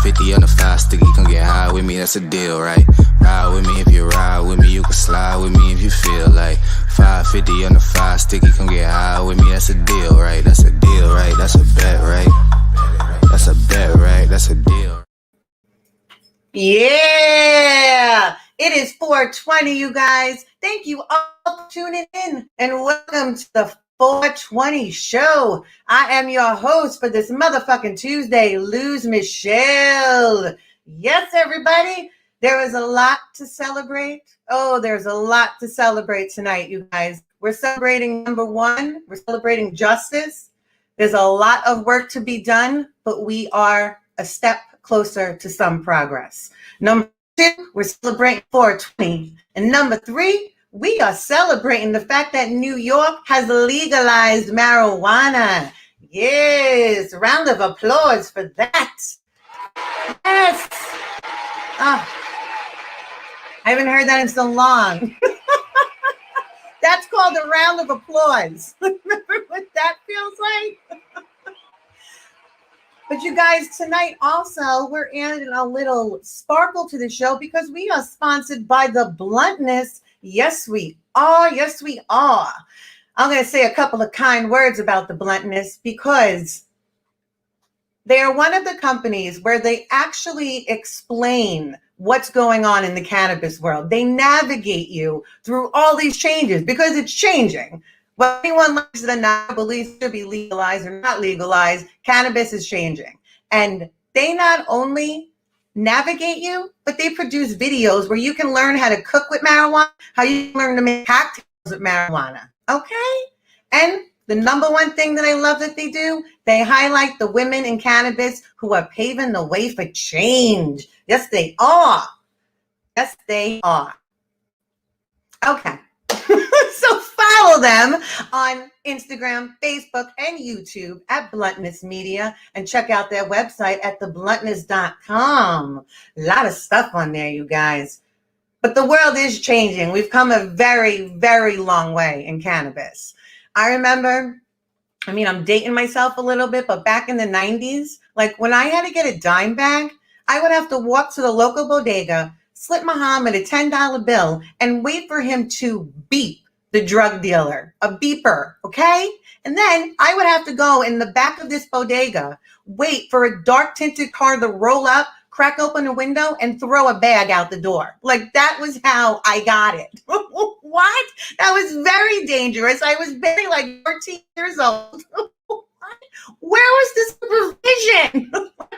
550 on the 5 sticky, come get high with me, that's a deal, right? Ride with me if you ride with me, you can slide with me if you feel like 550 on the 5 sticky, come get high with me, that's a deal, right? That's a deal, right? That's a bet, right? That's a bet, right? That's a deal. Yeah, it is 420, you guys. Thank you all for tuning in and welcome to the 420 show. I am your host for this motherfucking Tuesday, Luz Michelle. Yes, everybody, there is a lot to celebrate. Oh, there's a lot to celebrate tonight, you guys. We're celebrating number one. We're celebrating justice. There's a lot of work to be done, but we are a step closer to some progress. Number two, we're celebrating 420. And number three, we are celebrating the fact that New York has legalized marijuana. Yes, round of applause for that. Yes. Oh, I haven't heard that in so long. That's called a round of applause. Remember what that feels like? But you guys, tonight also, we're adding a little sparkle to the show because we are sponsored by The Bluntness. Yes, we are. Yes, we are. I'm going to say a couple of kind words about The Bluntness because they are one of the companies where they actually explain what's going on in the cannabis world. They navigate you through all these changes because it's changing. Well, anyone likes it or not, believes it should be legalized or not legalized, cannabis is changing. And they not only navigate you, but they produce videos where you can learn how to cook with marijuana, how you can learn to make cocktails with marijuana, okay? And the number one thing that I love that they do, they highlight the women in cannabis who are paving the way for change. Yes, they are. Yes, they are. Okay. So follow them on Instagram, Facebook, and YouTube at Bluntness Media and check out their website at thebluntness.com. A lot of stuff on there, you guys. But the world is changing. We've come a very, very long way in cannabis. I remember, I'm dating myself a little bit, but back in the 90s, like when I had to get a dime bag, I would have to walk to the local bodega, slip Muhammad a $10 bill, and wait for him to beep the drug dealer, a beeper, okay? And then I would have to go in the back of this bodega, wait for a dark tinted car to roll up, crack open a window, and throw a bag out the door. Like that was how I got it. What? That was very dangerous. I was barely like 14 years old. Where was the supervision?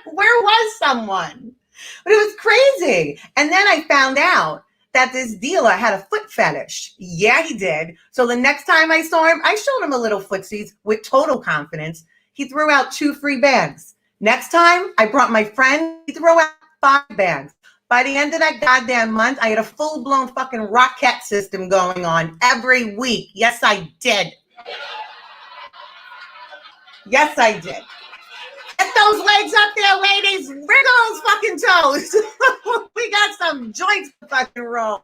Where was someone? But it was crazy. And then I found out that this dealer had a foot fetish. Yeah, he did. So the next time I saw him, I showed him a little footsies with total confidence. He threw out 2 free bags. Next time I brought my friend, he threw out 5 bags. By the end of that goddamn month, I had a full-blown fucking rocket system going on every week. Yes, I did. Yes, I did. Get those legs up there, ladies. Wriggle those fucking toes. We got some joints to fucking roll.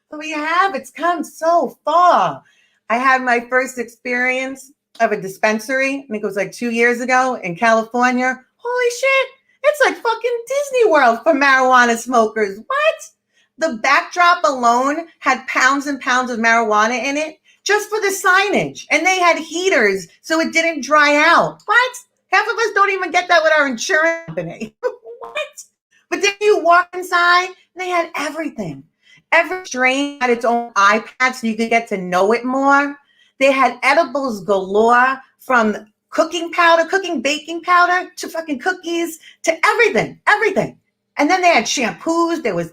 So we have. It's come so far. I had my first experience of a dispensary. I think it was like 2 years ago in California. Holy shit. It's like fucking Disney World for marijuana smokers. What? The backdrop alone had pounds and pounds of marijuana in it. Just for the signage. And they had heaters so it didn't dry out. What? Half of us don't even get that with our insurance company. What? But then you walk inside and they had everything. Every strain had its own iPad so you could get to know it more. They had edibles galore from cooking powder, baking powder to fucking cookies to everything. And then they had shampoos. There was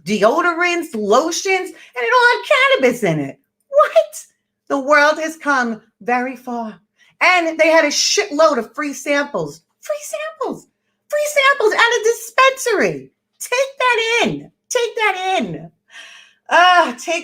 deodorants, lotions, and it all had cannabis in it. What? The world has come very far. And they had a shitload of free samples. Free samples at a dispensary. Take that in. Take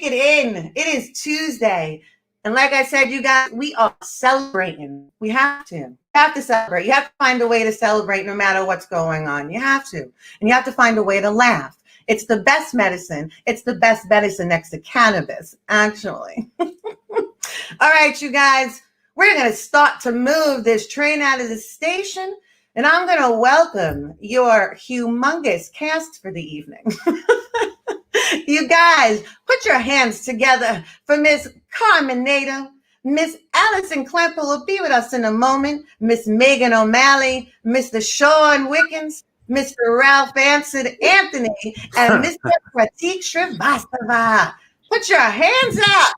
it in. It is Tuesday. And like I said, you guys, we are celebrating. We have to. You have to celebrate. You have to find a way to celebrate no matter what's going on. You have to. And you have to find a way to laugh. It's the best medicine. It's the best medicine next to cannabis, actually. All right, you guys, we're going to start to move this train out of the station. And I'm going to welcome your humongous cast for the evening. You guys, put your hands together for Miss Carmen Nato, Miss Allison Klemp, who will be with us in a moment, Miss Megan O'Malley, Mr. Sean Wickens, Mr. Ralph Anthony, and Mr. Pratik Srivastava. Put your hands up.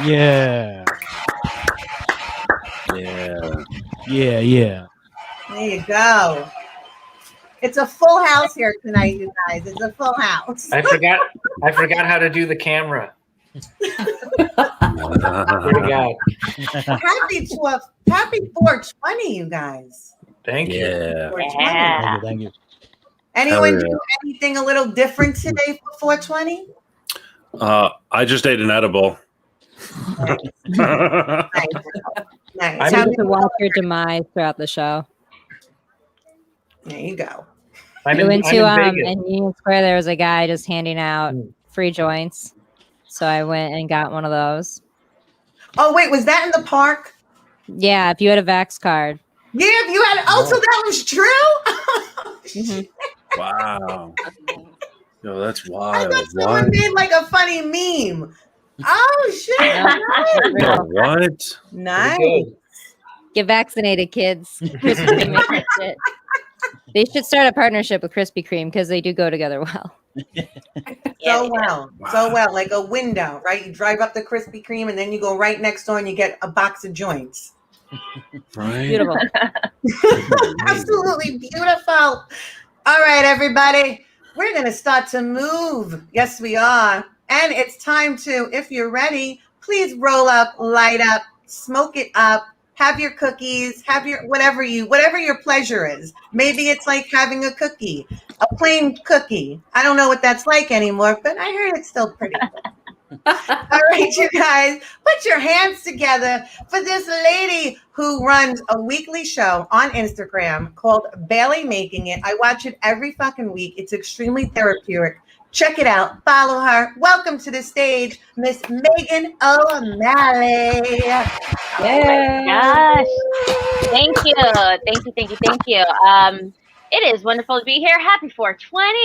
Yeah. There you go. It's a full house here tonight, you guys. It's a full house. I forgot how to do the camera. Happy 420, you guys. Thank you. Yeah. Thank you. Anyone do anything a little different today for 420? I just ate an edible. Nice. I need to watch your demise throughout the show. There you go. We went to in Union Square. There was a guy just handing out free joints, so I went and got one of those. Oh wait, was that in the park? Yeah, if you had a Vax card. Yeah, if you had. Oh, so that was true. Wow. Yo, that's I wild. thought someone made like a funny meme. Oh shit! Yo, what? Nice. Get vaccinated, kids. Krispy Kreme makes that shit. They should start a partnership with Krispy Kreme because they do go together well. So well, like a window, right? You drive up the Krispy Kreme and then you go right next door and you get a box of joints. Right? Beautiful. Absolutely beautiful. All right, everybody, we're going to start to move. Yes, we are. And it's time to, if you're ready, please roll up, light up, smoke it up. Have your cookies, have your whatever your pleasure is. Maybe it's like having a cookie, a plain cookie. I don't know what that's like anymore, but I heard it's still pretty good. All right, you guys, put your hands together for this lady who runs a weekly show on Instagram called Bailey Making It. I watch it every fucking week. It's extremely therapeutic. Check it out. Follow her. Welcome to the stage, Miss Megan O'Malley. Oh my gosh. Thank you. It is wonderful to be here. Happy 420.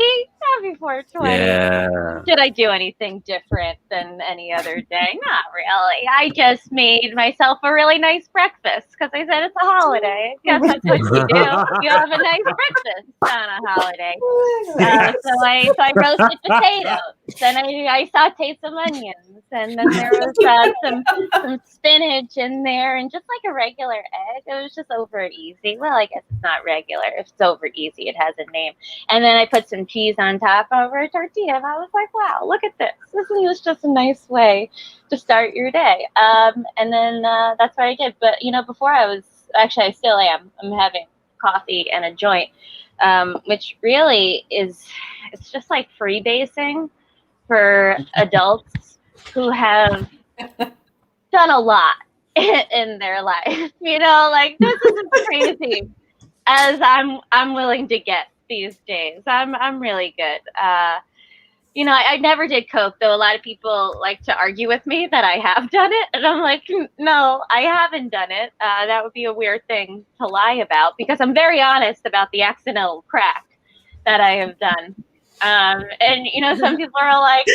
Happy 420. Yeah. Did I do anything different than any other day? Not really. I just made myself a really nice breakfast because I said it's a holiday. Because that's what you do. You have a nice breakfast on a holiday. So I roasted potatoes. Then I sauteed some onions. And then there was some spinach in there and just like a regular egg. It was just over easy. Well, I guess it's not regular. If it's over easy, it has a name. And then I put some cheese on top over a tortilla. And I was like, wow, look at this. Isn't this just a nice way to start your day? And then that's what I did. But, before I still am. I'm having coffee and a joint, which really it's just like freebasing for adults who have done a lot in their life. Like this isn't crazy as I'm willing to get these days. I'm really good. I never did coke, though a lot of people like to argue with me that I have done it. And I'm like, no, I haven't done it. That would be a weird thing to lie about because I'm very honest about the accidental crack that I have done. And some people are like,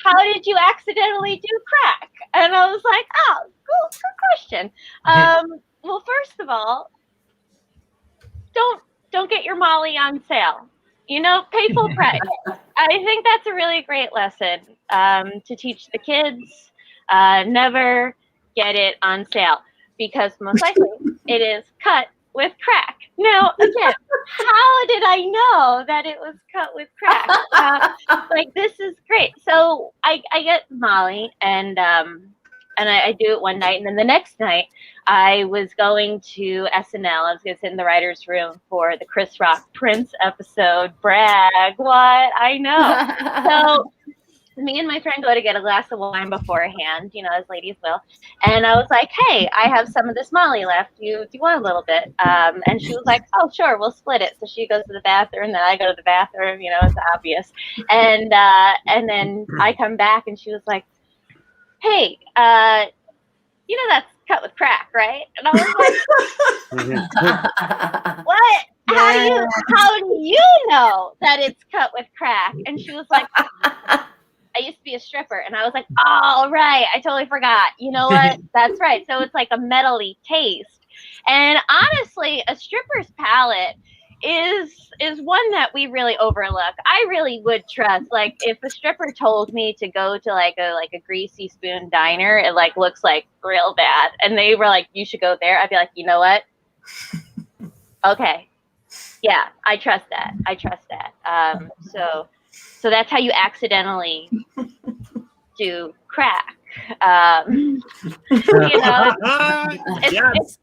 how did you accidentally do crack? And I was like, oh, cool, good question. Well, first of all, don't get your Molly on sale. Pay full price. I think that's a really great lesson to teach the kids. Never get it on sale because most likely it is cut with crack. Now, again, how did I know that it was cut with crack? This is great. So I get Molly and I do it one night. And then the next night I was going to SNL. I was going to sit in the writer's room for the Chris Rock Prince episode. Brag. What? I know. So me and my friend go to get a glass of wine beforehand, as ladies will. And I was like, hey, I have some of this Molly left. Do you want a little bit? And she was like, oh, sure, we'll split it. So she goes to the bathroom, then I go to the bathroom, it's obvious. And then I come back and she was like, hey, that's cut with crack, right? And I was like, what? How do you know that it's cut with crack? And she was like, I used to be a stripper. And I was like, oh, right. I totally forgot. You know what? That's right. So it's like a metally taste. And honestly, a stripper's palate is one that we really overlook. I really would trust, like, if a stripper told me to go to like a greasy spoon diner, it like looks like real bad, and they were like, you should go there, I'd be like, you know what? Okay. Yeah, I trust that. So that's how you accidentally do crack. You know,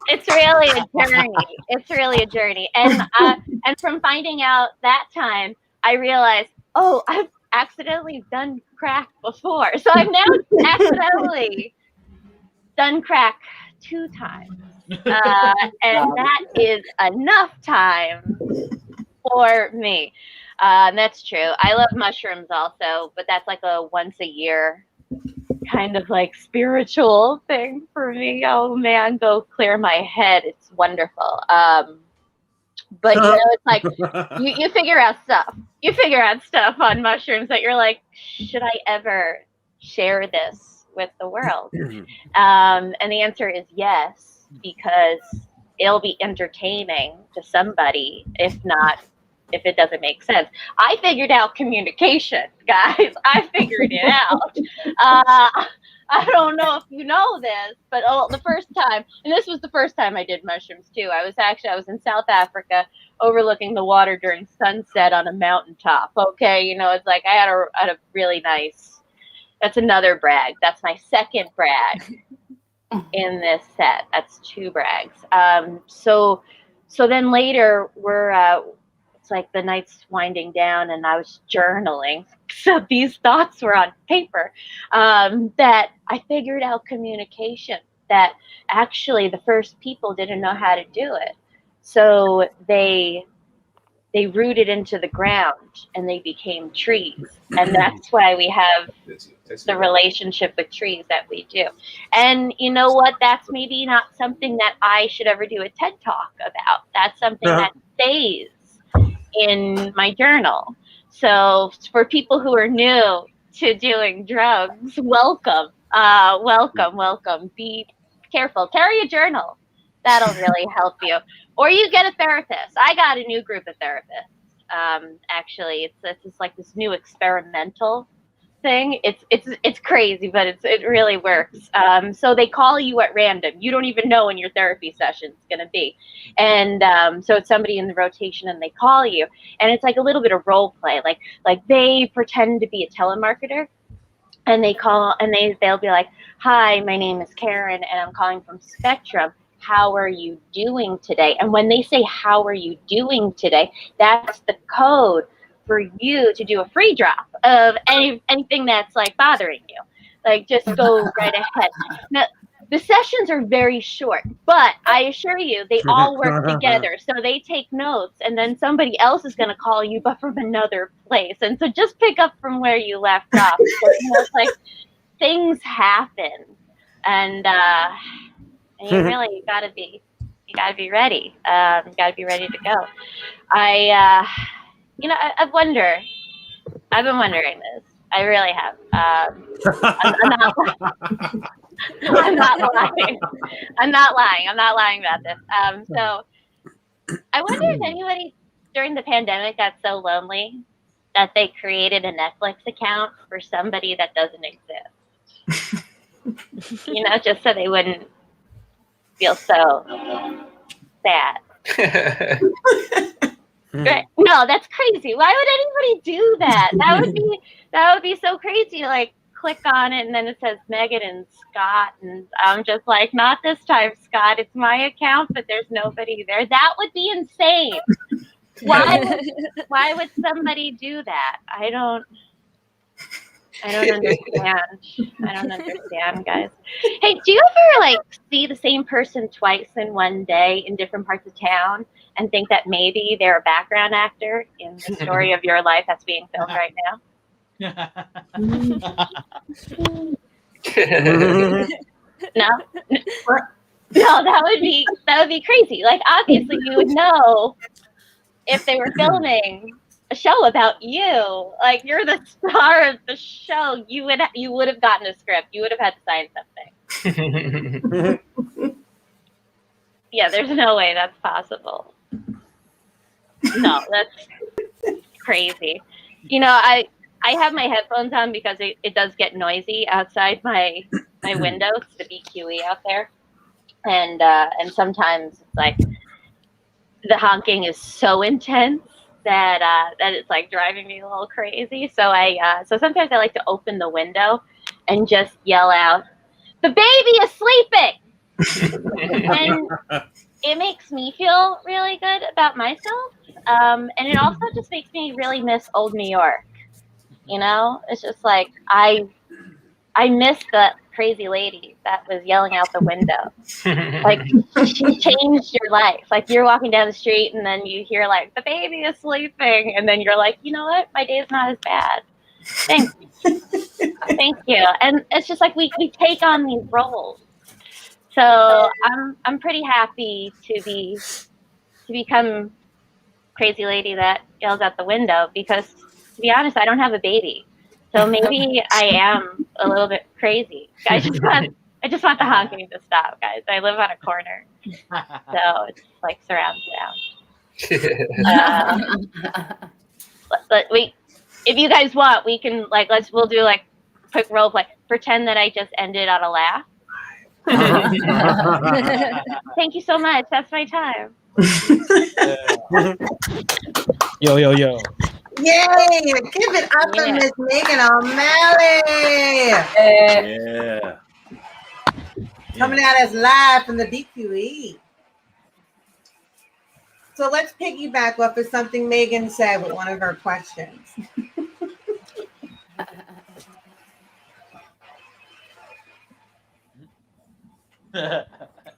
it's really a journey. It's really a journey. And from finding out that time, I realized, oh, I've accidentally done crack before. So I've now accidentally done crack 2 times. And that is enough time for me. That's true. I love mushrooms also, but that's like a once a year kind of like spiritual thing for me. Oh man, go clear my head. It's wonderful. But you know, it's like you figure out stuff. You figure out stuff on mushrooms that you're like, should I ever share this with the world? And the answer is yes, because it'll be entertaining to somebody, if it doesn't make sense. I figured out communication, guys. I figured it out. I don't know if you know this, but the first time, and this was the first time I did mushrooms too. I was in South Africa, overlooking the water during sunset on a mountaintop. Okay, you know, it's like I had a really nice. That's another brag. That's my second brag in this set. That's 2 brags. So then later it's like the night's winding down and I was journaling. So these thoughts were on paper, that I figured out communication, that actually the first people didn't know how to do it. So they rooted into the ground and they became trees. And that's why we have the relationship with trees that we do. And you know what? That's maybe not something that I should ever do a TED Talk about. That's something that stays in my journal. So for people who are new to doing drugs, welcome. Be careful. Carry a journal. That'll really help you. Or you get a therapist. I got a new group of therapists. Actually, it's just like this new experimental thing. It's crazy, but it really works. So they call you at random. You don't even know when your therapy session is going to be, and so it's somebody in the rotation, and they call you, and it's like a little bit of role play. Like they pretend to be a telemarketer, and they call, and they'll be like, "Hi, my name is Karen, and I'm calling from Spectrum. How are you doing today?" And when they say, "How are you doing today?" that's the code for you to do a free drop of anything that's like bothering you. Like, just go right ahead. Now, the sessions are very short, but I assure you, they all work together. So they take notes, and then somebody else is going to call you, but from another place. And so just pick up from where you left off. So, you know, it's like things happen, and you really got to be ready. You got to be ready to go. You know, I've been wondering this. I really have. I'm not lying. I'm not lying about this. So I wonder if anybody during the pandemic got so lonely that they created a Netflix account for somebody that doesn't exist. You know, just so they wouldn't feel so sad. No, that's crazy. Why would anybody do that? That would be so crazy. Like, click on it and then it says Megan and Scott, and I'm just like, not this time, Scott. It's my account, but there's nobody there. That would be insane. Why would somebody do that? I don't understand. I don't understand, guys. Hey, do you ever like see the same person twice in one day in different parts of town and think that maybe they're a background actor in the story of your life that's being filmed right now? No? No, that would be crazy. Like, obviously, you would know if they were filming a show about you. Like, you're the star of the show. You would have gotten a script. You would have had to sign something. Yeah, there's no way that's possible. No, that's crazy. You know, I have my headphones on because it does get noisy outside my window. It's the BQE out there. And sometimes it's like the honking is so intense that it's like driving me a little crazy. So sometimes I like to open the window and just yell out, "The baby is sleeping!" And it makes me feel really good about myself. And it also just makes me really miss old New York. You know, it's just like I miss that crazy lady that was yelling out the window. Like, she changed your life. Like, you're walking down the street and then you hear like, "The baby is sleeping," and then you're like, you know what? My day is not as bad. Thank you. Thank you. And it's just like we take on these roles. So I'm pretty happy to become crazy lady that yells out the window because, to be honest, I don't have a baby. So maybe I am a little bit crazy. I just want the honking to stop, guys. I live on a corner, so it's like surround sound. But if you guys want, we can we'll do like quick role play. Pretend that I just ended on a laugh. Thank you so much. That's my time. Yo. Yay! Give it up to Miss Megan O'Malley. Yeah. Coming at us live from the BQE. So let's piggyback off of something Megan said with one of her questions.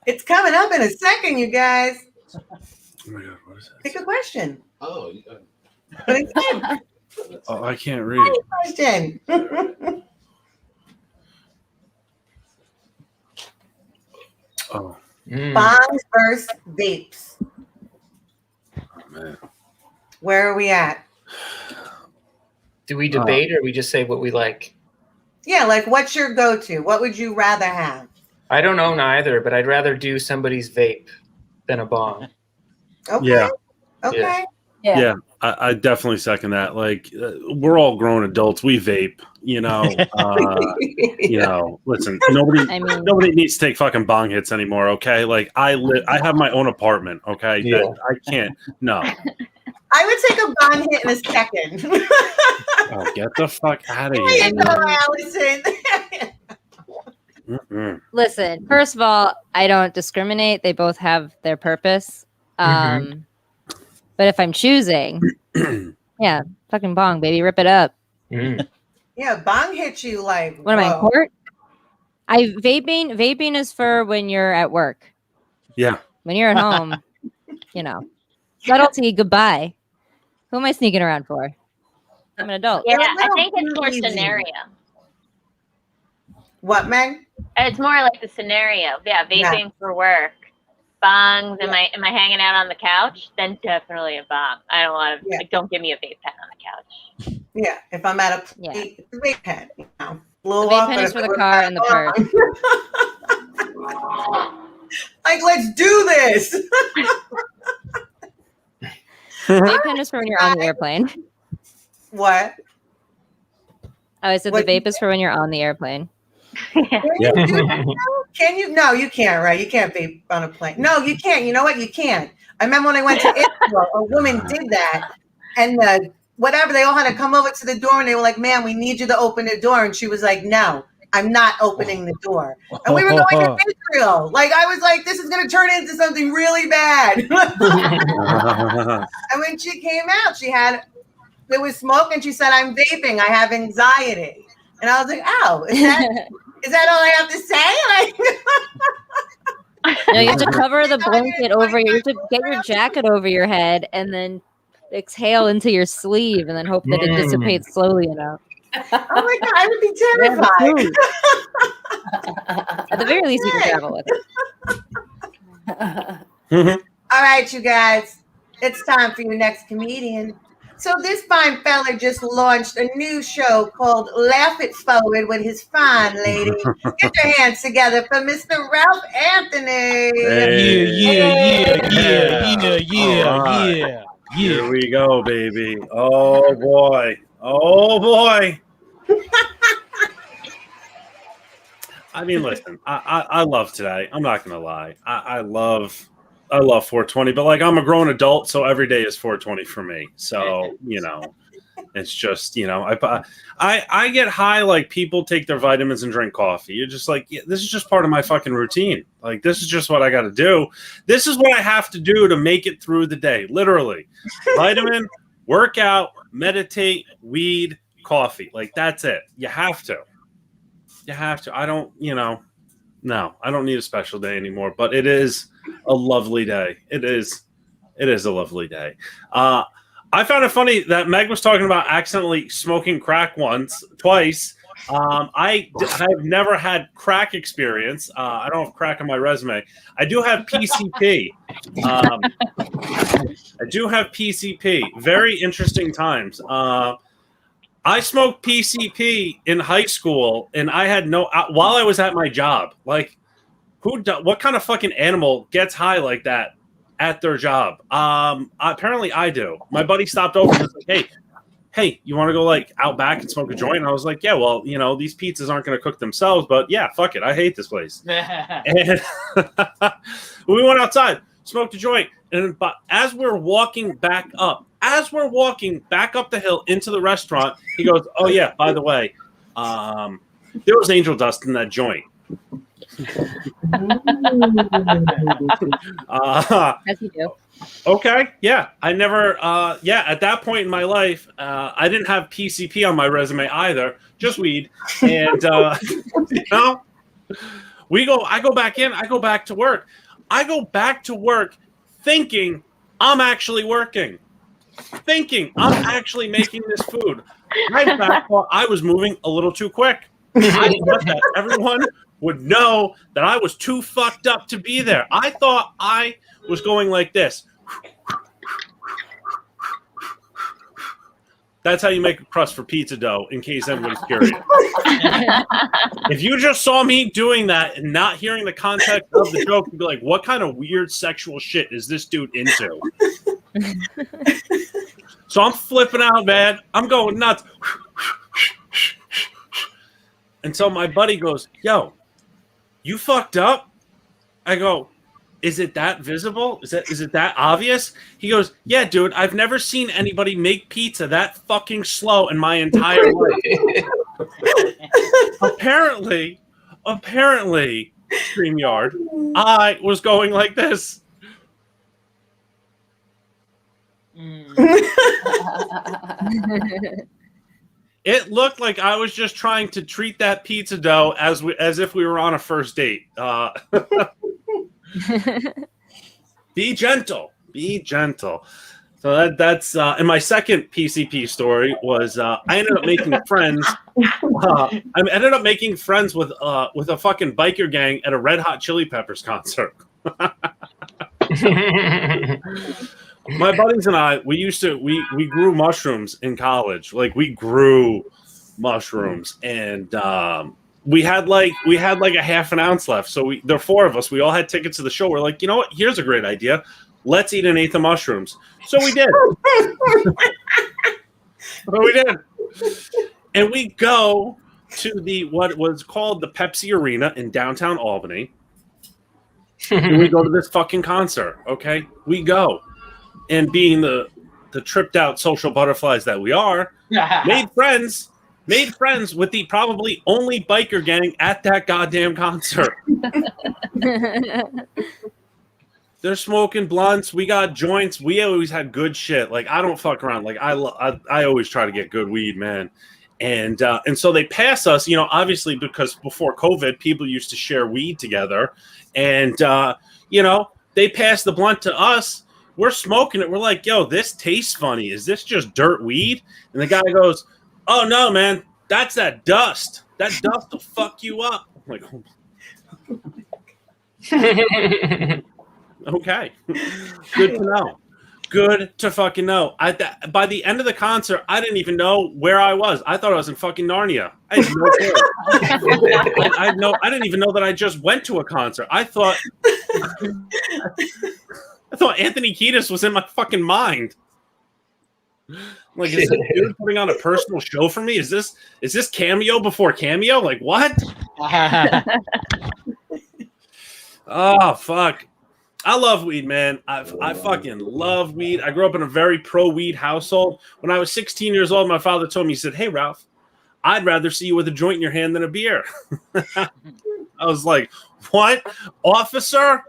It's coming up in a second, you guys. Oh my God, what is that? Pick a question. Oh, But again, Oh, I can't read. question. Oh, Bongs versus vapes. man. Where are we at? Do we debate or we just say what we like? Yeah, like what's your go-to? What would you rather have? I don't own either, but I'd rather do somebody's vape than a bong. Okay. Yeah. Okay. Yeah, I definitely second that. Like, we're all grown adults. We vape, you know. Listen, nobody needs to take fucking bong hits anymore. Okay, like I have my own apartment. Okay, Yeah. I can't. No. I would take a bong hit in a second. Oh, get the fuck out of There here. you go, Allison. Mm-mm. Listen, first of all, I don't discriminate. They both have their purpose. But if I'm choosing, yeah, fucking bong, baby, rip it up. Yeah, bong hits you like. What am I in court? Vaping is for when you're at work. Yeah. When you're at home, subtlety. Goodbye. Who am I sneaking around for? I'm an adult. Yeah, They're a I little think it's more easy. scenario. What, Meg? It's more like the scenario. Yeah, vaping for work. Bongs. Am I hanging out on the couch? Then definitely a bong. I don't want to. Yeah. Don't give me a vape pen on the couch. Yeah, if I'm at a vape pen, blow The vape off. pen but is if for the we're car at and the home- Like, let's do this. Vape pen is for when you're on the airplane. What? Oh, I said What- the vape is for when you're on the airplane. Yeah. Can you? No, you can't, right? You can't vape on a plane. No, you can't. You know what? You can't. I remember when I went to Israel, a woman did that. And whatever, they all had to come over to the door and they were like, "Ma'am, we need you to open the door." And she was like, "No, I'm not opening the door." And we were going to Israel. Like, I was like, this is going to turn into something really bad. And when she came out, there was smoke and she said, "I'm vaping. I have anxiety." And I was like, "Oh, is that all I have to say?" Like, No, you have to cover the blanket over you have to get your jacket over your head and then exhale into your sleeve and then hope that it dissipates slowly enough. Oh my God, I would be terrified. At the very least, you can travel with it. All right, you guys, it's time for your next comedian. So this fine fella just launched a new show called Laugh It Forward with his fine lady. Get your hands together for Mr. Ralph Anthony. Yeah. Here we go, baby. Oh boy. I mean, listen, I love today. I'm not gonna lie. I love 420, but like I'm a grown adult, so every day is 420 for me. So it's just I get high like people take their vitamins and drink coffee. You're just like, yeah, this is just part of my fucking routine. Like this is just what I got to do. This is what I have to do to make it through the day. Literally, vitamin, workout, meditate, weed, coffee. Like that's it. You have to. I don't, no, I don't need a special day anymore, but it is a lovely day. It is a lovely day. I found it funny that Meg was talking about accidentally smoking crack twice. I have never had crack experience. I don't have crack on my resume. I do have PCP. Very interesting times. I smoked PCP in high school, and I had while I was at my job. Like, what kind of fucking animal gets high like that at their job? Apparently, I do. My buddy stopped over and was like, "Hey, you want to go like out back and smoke a joint?" And I was like, "Yeah, well, these pizzas aren't going to cook themselves, but yeah, fuck it, I hate this place." And we went outside, smoked a joint, and but as we're walking back up the hill into the restaurant, he goes, "Oh yeah, by the way, there was angel dust in that joint." As you do. Okay, yeah. I never, at that point in my life, I didn't have PCP on my resume either, just weed. And, I go back in, I go back to work. I go back to work thinking I'm actually working, thinking I'm actually making this food. I thought I was moving a little too quick. I thought that everyone would know that I was too fucked up to be there. I thought I was going like this. That's how you make a crust for pizza dough, in case anybody's curious. If you just saw me doing that and not hearing the context of the joke, you'd be like, what kind of weird sexual shit is this dude into? So I'm flipping out, man. I'm going nuts. Until my buddy goes, "Yo, you fucked up?" I go, "Is it that visible? Is it that obvious?" He goes, "Yeah, dude, I've never seen anybody make pizza that fucking slow in my entire life." Apparently, StreamYard, I was going like this. It looked like I was just trying to treat that pizza dough as if we were on a first date. Be gentle. So that's and my second PCP story was I ended up making friends. I ended up making friends with a fucking biker gang at a Red Hot Chili Peppers concert. My buddies and I, we grew mushrooms in college. Like we grew mushrooms, and we had like a half an ounce left. So there are four of us. We all had tickets to the show. We're like, you know what? Here's a great idea. Let's eat an eighth of mushrooms. So we did. And we go to what was called the Pepsi Arena in downtown Albany. And we go to this fucking concert. Okay, we go. And being the tripped out social butterflies that we are, made friends with the probably only biker gang at that goddamn concert. They're smoking blunts. We got joints. We always had good shit. Like I don't fuck around. Like I always try to get good weed, man. And so they pass us, obviously because before COVID, people used to share weed together, and they pass the blunt to us. We're smoking it. We're like, yo, this tastes funny. Is this just dirt weed? And the guy goes, "Oh, no, man. That's that dust. That dust will fuck you up. I'm like, okay. Good to know. Good to fucking know. By the end of the concert, I didn't even know where I was. I thought I was in fucking Narnia. I had no clue. I didn't even know that I just went to a concert. I thought Anthony Kiedis was in my fucking mind. Like, is this dude putting on a personal show for me? Is this Cameo before Cameo? Like, what? Oh, fuck. I love weed, man. I fucking love weed. I grew up in a very pro-weed household. When I was 16 years old, my father told me, he said, "Hey, Ralph, I'd rather see you with a joint in your hand than a beer." I was like, what? Officer?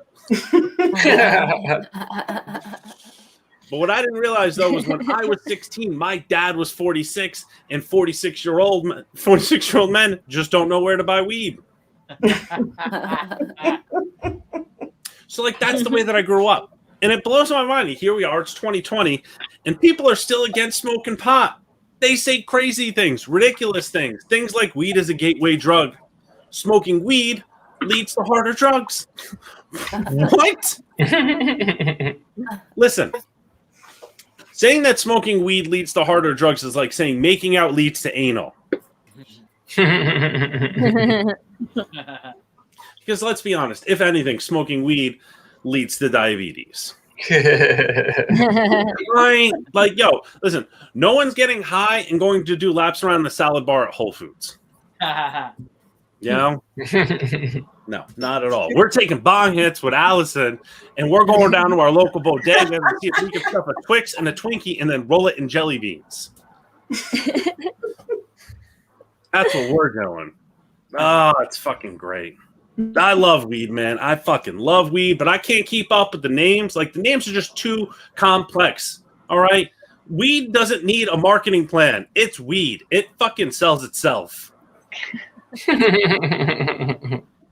But what I didn't realize, though, was when I was 16, my dad was 46, and 46-year-old men just don't know where to buy weed. So, like, that's the way that I grew up. And it blows my mind. Here we are, it's 2020, and people are still against smoking pot. They say crazy things, ridiculous things. Things like weed is a gateway drug. Smoking weed leads to harder drugs. What? Listen. Saying that smoking weed leads to harder drugs is like saying making out leads to anal. Because let's be honest, if anything, smoking weed leads to diabetes. Right? Like, yo, listen, no one's getting high and going to do laps around the salad bar at Whole Foods. You know? No, not at all. We're taking bong hits with Allison, and we're going down to our local bodega and see if we can stuff a Twix and a Twinkie and then roll it in jelly beans. That's what we're doing. Oh, it's fucking great. I love weed, man. I fucking love weed, but I can't keep up with the names. Like, the names are just too complex. All right? Weed doesn't need a marketing plan. It's weed. It fucking sells itself.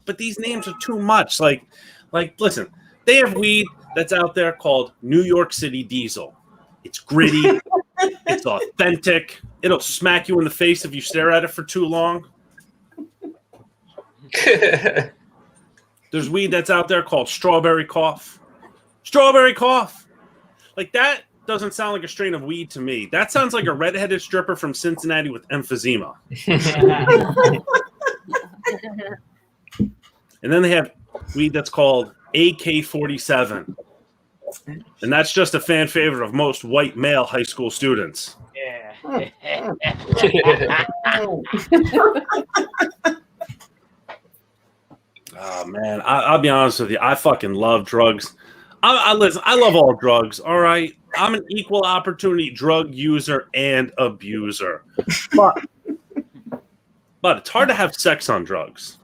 But these names are too much. Like, listen, they have weed that's out there called New York City Diesel. It's gritty. It's authentic. It'll smack you in the face if you stare at it for too long. There's weed that's out there called Strawberry Cough. Strawberry Cough. Like, that doesn't sound like a strain of weed to me. That sounds like a redheaded stripper from Cincinnati with emphysema. And then they have weed that's called AK-47. And that's just a fan favorite of most white male high school students. Yeah. Oh, man. I'll be honest with you. I fucking love drugs. Listen, I love all drugs, all right? I'm an equal opportunity drug user and abuser. But it's hard to have sex on drugs.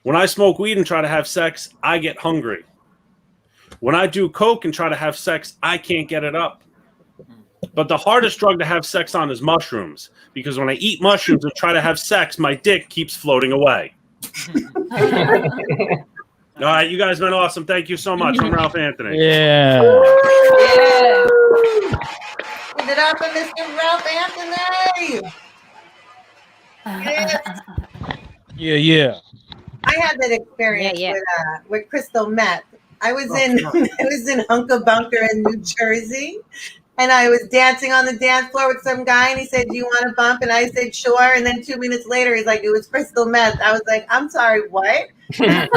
When I smoke weed and try to have sex, I get hungry. When I do coke and try to have sex, I can't get it up. But the hardest drug to have sex on is mushrooms, because when I eat mushrooms and try to have sex, my dick keeps floating away. All right, you guys been awesome. Thank you so much. I'm Ralph Anthony. Yeah. Give it up for Mr. Ralph Anthony. Yes. Yeah. I had that experience with crystal meth. I was in Hunka Bunker in New Jersey, and I was dancing on the dance floor with some guy, and he said, "Do you want to bump?" And I said, "Sure." And then 2 minutes later, he's like, "It was crystal meth." I was like, "I'm sorry, what?" You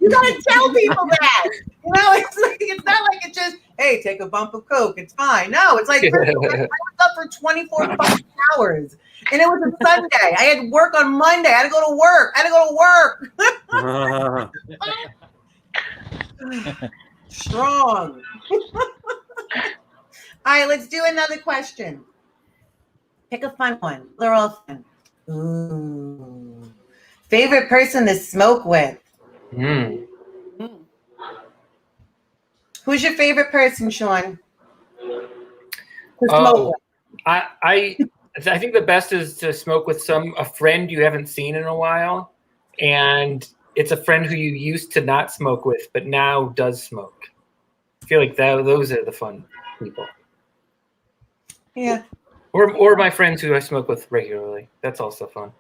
gotta tell people that. You know, it's not like it's just, "Hey, take a bump of coke, it's fine." No, it's like, I was up for 24 fucking hours. And it was a Sunday. I had work on Monday. I had to go to work. Strong. All right, let's do another question. Pick a fun one. They're all fun. Ooh. Favorite person to smoke with? Who's your favorite person, Sean? To smoke with? I think the best is to smoke with a friend you haven't seen in a while, and it's a friend who you used to not smoke with, but now does smoke. I feel like those are the fun people. Yeah. Or my friends who I smoke with regularly. That's also fun.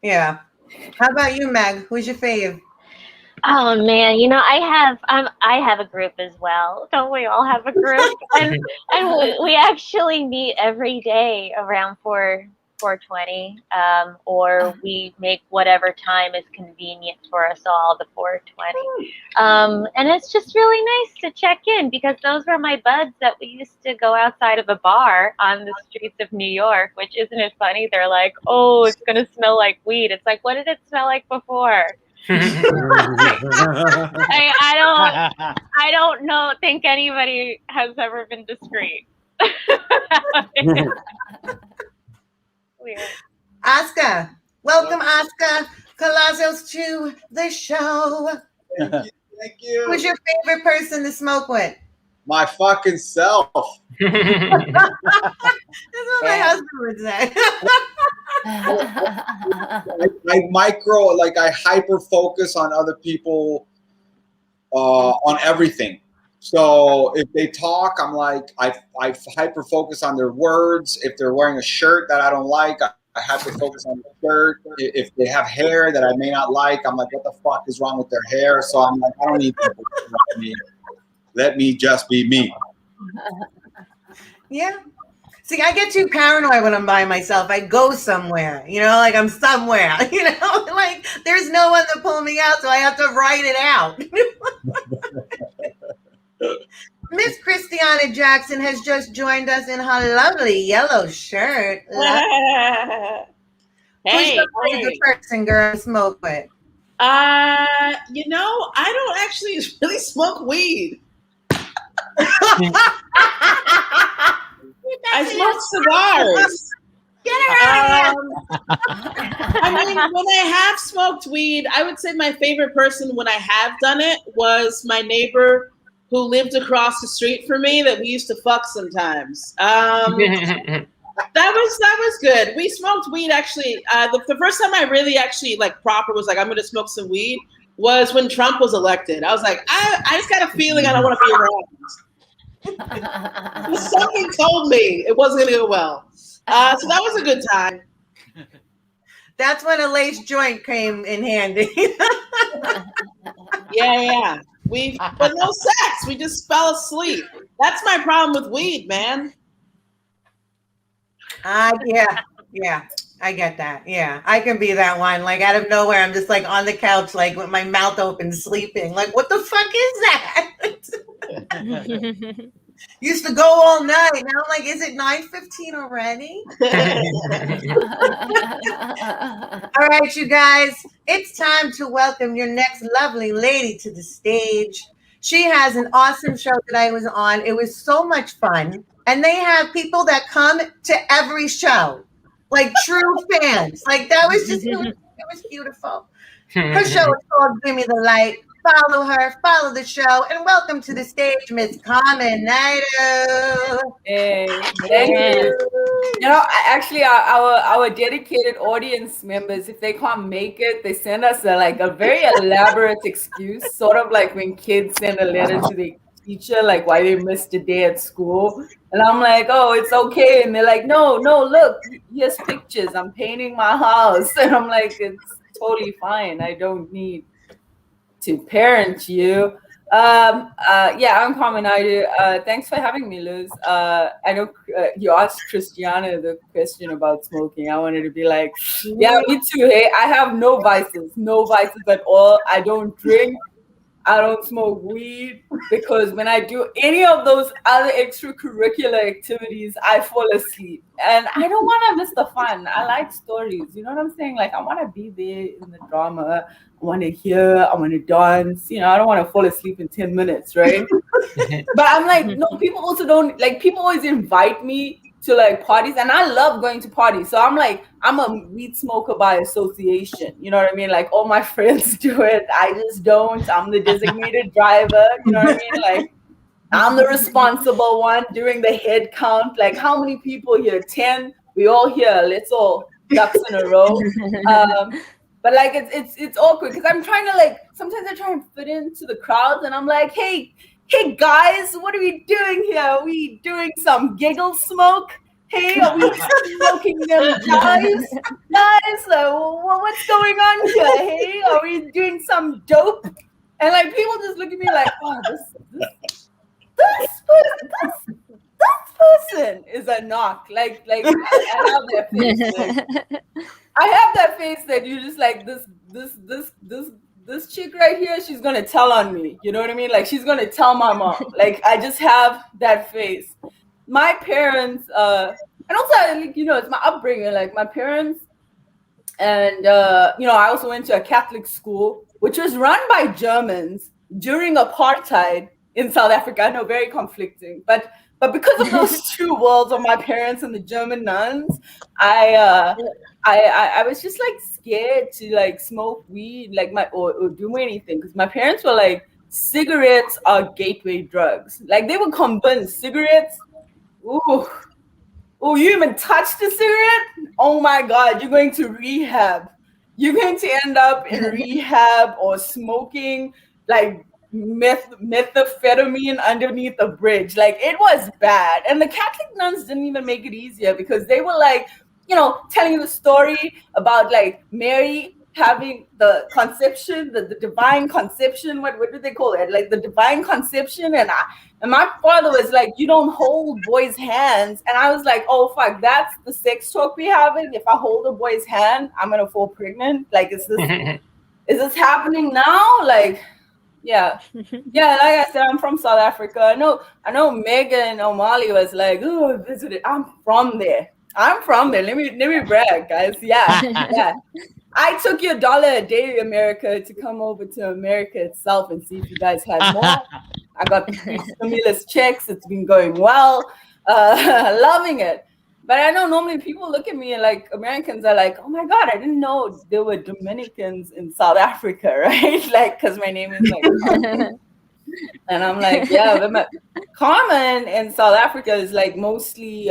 Yeah. How about you, Meg? Who's your fave? Oh man, I have a group as well. Don't we all have a group? and we actually meet every day around 4:20, or we make whatever time is convenient for us all, the 4:20. And it's just really nice to check in because those were my buds that we used to go outside of a bar on the streets of New York, which isn't it funny? They're like, oh, it's going to smell like weed. It's like, what did it smell like before? I don't think anybody has ever been discreet. Weird. Oscar. Welcome, Oscar Colazos, to the show. Thank you. Who's your favorite person to smoke with? My fucking self. That's what my husband would say. I hyper focus on other people, on everything. So if they talk, I'm like, I hyper focus on their words. If they're wearing a shirt that I don't like, I hyper focus on the shirt. If they have hair that I may not like, I'm like, what the fuck is wrong with their hair? So I'm like, I don't need people to like me. Let me just be me. Yeah. See, I get too paranoid when I'm by myself. I go somewhere, like I'm somewhere, like there's no one to pull me out, so I have to write it out. Miss Christiana Jackson has just joined us in her lovely yellow shirt. Who's your favorite person, girl, to smoke with? I don't actually really smoke weed. I smoke cigars. Get her out I mean, when I have smoked weed, I would say my favorite person when I have done it was my neighbor who lived across the street from me that we used to fuck sometimes. That was good. We smoked weed actually. The first time I really actually proper was like, I'm gonna smoke some weed was when Trump was elected. I was like, I just got a feeling I don't want to be around. Something told me it wasn't gonna go well. So that was a good time. That's when a lace joint came in handy. Yeah. But no sex. We just fell asleep. That's my problem with weed, man. Yeah. I get that. Yeah, I can be that one. Like out of nowhere, I'm just like on the couch, like with my mouth open, sleeping. Like, what the fuck is that? Used to go all night. Now I'm like, is it 9:15 already? All right, you guys, it's time to welcome your next lovely lady to the stage. She has an awesome show that I was on. It was so much fun. And they have people that come to every show, like true fans. Like that was just, it was beautiful. Her show is called Give Me the Light. Follow her, follow the show, and welcome to the stage, Miss Carmen Naito. Hey, thank you. Actually, our dedicated audience members, if they can't make it, they send us a very elaborate excuse, sort of like when kids send a letter to the teacher, like why they missed a day at school. And I'm like, oh, it's okay. And they're like, no, look, here's pictures. I'm painting my house. And I'm like, it's totally fine. I don't need to parent you. I'm Carmen Naito. Thanks for having me, Liz. I know you asked Christiana the question about smoking. I wanted to be like, yeah, me too. Hey, I have no vices at all. I don't drink. I don't smoke weed because when I do any of those other extracurricular activities, I fall asleep. And I don't want to miss the fun. I like stories. You know what I'm saying? Like, I want to be there in the drama. I want to hear. I want to dance. I don't want to fall asleep in 10 minutes, right? But I'm like, no, people also don't, people always invite me to parties, and I love going to parties. So I'm like, I'm a weed smoker by association. You know what I mean? Like all my friends do it. I just don't. I'm the designated driver. You know what I mean? I'm the responsible one doing the head count. Like how many people here? 10. We all here. Let's all ducks in a row. But it's awkward because I'm trying to sometimes I try and fit into the crowds, and I'm like, hey guys, what are we doing here? Are we doing some giggle smoke? Hey, are we smoking them guys? Guys, what's going on here? Hey, are we doing some dope? And like people just look at me like, oh, this person is a knock. Like I have that face. Like, I have that face that you just like this chick right here. She's gonna tell on me. You know what I mean? Like she's gonna tell my mom. Like I just have that face. My parents, and also like, you know, it's my upbringing. Like my parents, and you know, I also went to a Catholic school, which was run by Germans during apartheid in South Africa. I know, very conflicting, but because of those two worlds of my parents and the German nuns, I was just like scared to like smoke weed, like or do anything, because my parents were like, cigarettes are gateway drugs. Like they were convinced cigarettes. Ooh, you even touched a cigarette? Oh my God, you're going to rehab. You're going to end up in rehab or smoking like methamphetamine underneath a bridge. Like it was bad. And the Catholic nuns didn't even make it easier, because they were like, you know, telling you the story about like Mary having the conception, the divine conception. What do they call it? Like the divine conception. And my father was like, you don't hold boys' hands. And I was like, oh fuck, that's the sex talk we having. If I hold a boy's hand, I'm gonna fall pregnant. Like, is this happening now? Like, yeah. Like I said, I'm from South Africa. I know Megan O'Malley was like, oh, visited. I'm from there. Let me brag, guys. Yeah. I took you $1 a day, America, to come over to America itself and see if you guys had more. I got 3 stimulus checks. It's been going well. Loving it. But I know normally people look at me and like Americans are like, oh my God, I didn't know there were Dominicans in South Africa, right? Like, because my name is like and I'm like, yeah, but Carmen in South Africa is like mostly,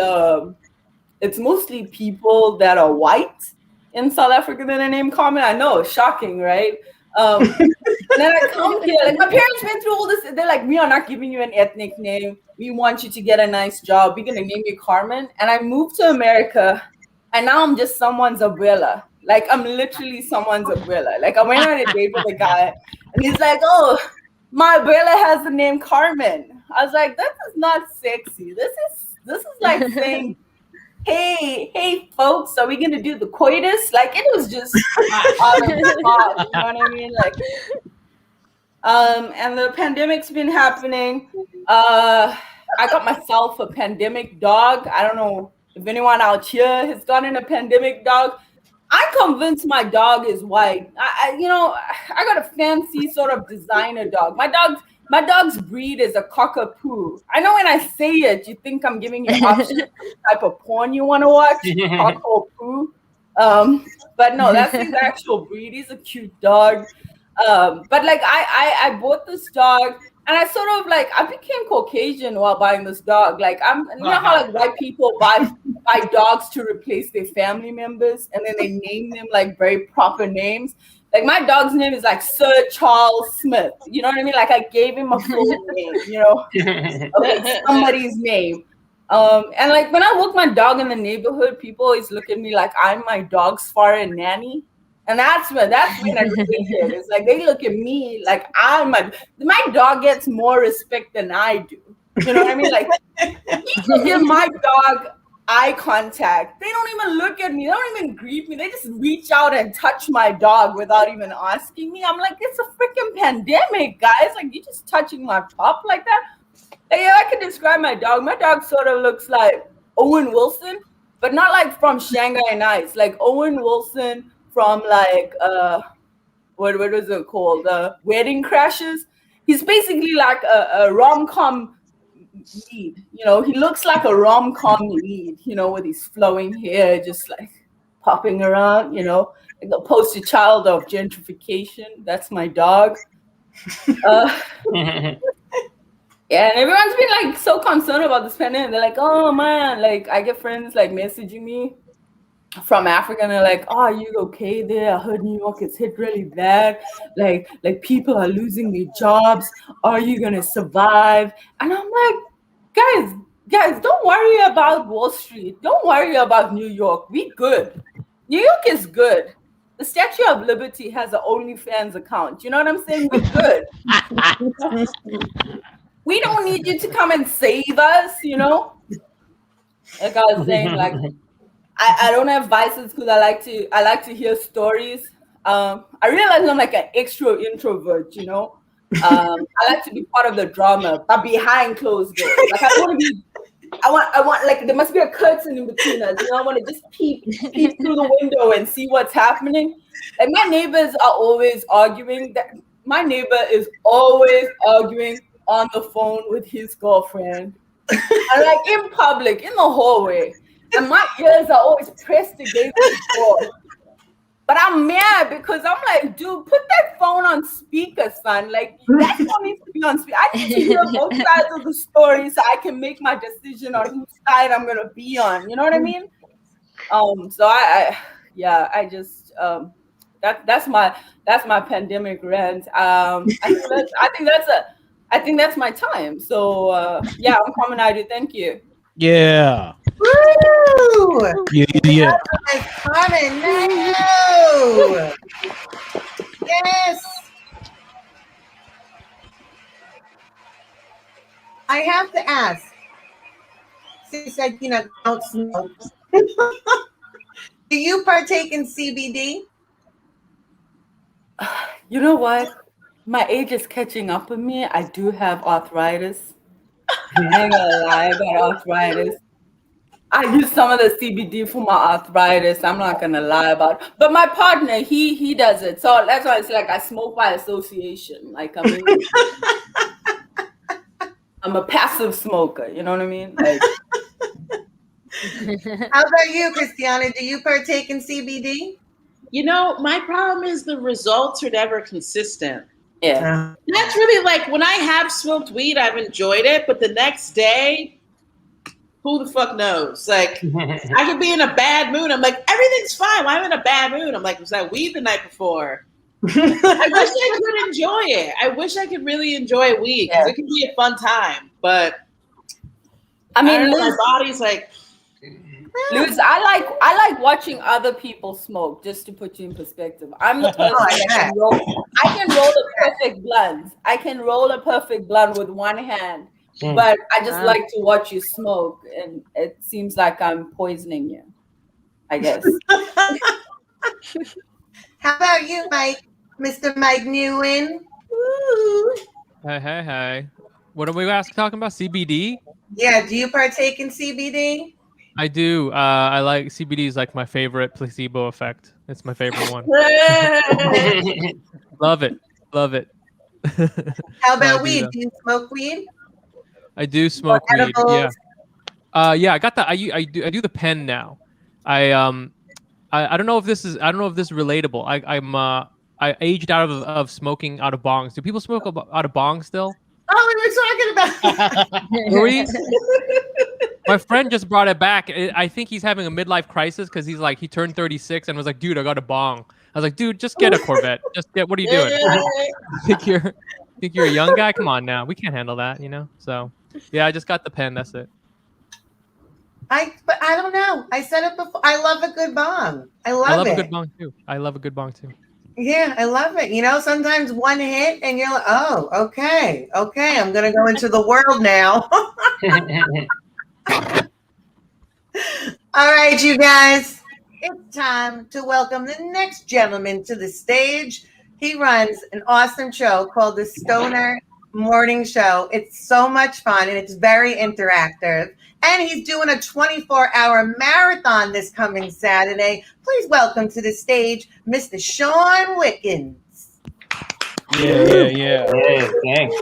it's mostly people that are white in South Africa that are named Carmen. I know, shocking, right? And then I come here, like my parents went through all this. They're like, we are not giving you an ethnic name. We want you to get a nice job. We're gonna name you Carmen. And I moved to America, and now I'm just someone's abuela. Like I'm literally someone's abuela. Like I went on a date with a guy, and he's like, oh, my abuela has the name Carmen. I was like, that is not sexy. This is like saying, hey, folks, are we gonna do the coitus? Like it was just out of the spot, you know what I mean? Like, and the pandemic's been happening. I got myself a pandemic dog. I don't know if anyone out here has gotten a pandemic dog. I'm convinced my dog is white. I got a fancy sort of designer dog. My dog's breed is a cockapoo. I know when I say it, you think I'm giving you options type of porn you want to watch. Cockapoo. But no, that's his actual breed. He's a cute dog. But like I bought this dog, and I sort of like I became Caucasian while buying this dog. Like you know how like white people buy dogs to replace their family members, and then they name them like very proper names. Like my dog's name is like Sir Charles Smith. You know what I mean? Like I gave him a full name, you know, somebody's name. And like when I walk my dog in the neighborhood, people always look at me like I'm my dog's foreign nanny. And that's when I relate it. It's like they look at me like my dog gets more respect than I do. You know what I mean? Like people give my dog eye contact. They don't even look at me. They don't even greet me. They just reach out and touch my dog without even asking me. I'm like, it's a freaking pandemic, guys. Like you just touching my pup like that. Like, yeah, I can describe my dog. My dog sort of looks like Owen Wilson, but not like from Shanghai Nights. Like Owen Wilson from like what was it called? Wedding Crashers. He's basically like a rom-com lead. You know, he looks like a rom-com lead, you know, with his flowing hair just like popping around, you know, like a poster child of gentrification. That's my dog. Yeah, and everyone's been like so concerned about this pandemic. They're like, oh man, like I get friends like messaging me from Africa, and they're like, oh, are you okay there? I heard New York is hit really bad. Like people are losing their jobs. Are you gonna survive? And I'm like, guys, don't worry about Wall Street. Don't worry about New York. We good. New York is good. The Statue of Liberty has an OnlyFans account. You know what I'm saying? We're good. We don't need you to come and save us, you know? Like I was saying, like I don't have vices because I like to hear stories. I realize I'm like an extra introvert, you know. I like to be part of the drama, but behind closed doors. Like I want like there must be a curtain in between us. You know, I want to just peep through the window and see what's happening. Like my neighbors are always arguing. My neighbor is always arguing on the phone with his girlfriend, and like in public, in the hallway, and my ears are always pressed against the door. But I'm mad because I'm like, dude, put that phone on speaker, son. Like, that phone needs to be on speaker. I need to hear both sides of the story so I can make my decision on whose side I'm gonna be on. You know what I mean? So I just that's my pandemic rant. I think that's my time. So I'm coming at you. Thank you. Yeah. Woo! Yeah. It's coming now. Yes. I have to ask. She said, don't smoke. Do you partake in CBD? You know what? My age is catching up with me. I do have arthritis. I ain't gonna lie, I got arthritis. I use some of the CBD for my arthritis. I'm not gonna lie about it. But my partner, he does it. So that's why it's like I smoke by association. Like I'm a passive smoker. You know what I mean? Like, how about you, Christiana? Do you partake in CBD? You know, my problem is the results are never consistent. Yeah. That's really like when I have smoked weed, I've enjoyed it, but the next day, who the fuck knows? Like, I could be in a bad mood. I'm like, everything's fine. Why am I in a bad mood? I'm like, was that weed the night before? I wish I could enjoy it. I wish I could really enjoy weed because it can be a fun time. But I mean, my body's like, Luz, I like watching other people smoke. Just to put you in perspective, I'm the person that I can roll a perfect blunt. I can roll a perfect blunt with one hand, but I just like to watch you smoke, and it seems like I'm poisoning you, I guess. How about you, Mike? Mr. Mike Newen? Hey. What are we talking about? CBD? Yeah, do you partake in CBD? I do. I like CBD is like my favorite placebo effect. It's my favorite one. Love it. How about weed? Do you smoke weed? I do smoke weed. Edibles? Yeah. I got that. I do the pen now. I don't know if this is relatable. I aged out of smoking out of bongs. Do people smoke out of bongs still? Oh, we were talking about. Were we? My friend just brought it back. I think he's having a midlife crisis because he turned 36 and was like, dude, I got a bong. I was like, dude, just get a Corvette. What are you doing? think you're a young guy? Come on now. We can't handle that, So yeah, I just got the pen. That's it. But I don't know. I said it before. I love a good bong. I love a good bong too. Yeah, I love it. Sometimes one hit and you're like, oh, okay. I'm going to go into the world now. All right, you guys. It's time to welcome the next gentleman to the stage. He runs an awesome show called the Stoner Morning Show. It's so much fun and it's very interactive. And he's doing a 24-hour marathon this coming Saturday. Please welcome to the stage, Mr. Sean Wickens. Yeah. Hey, thanks.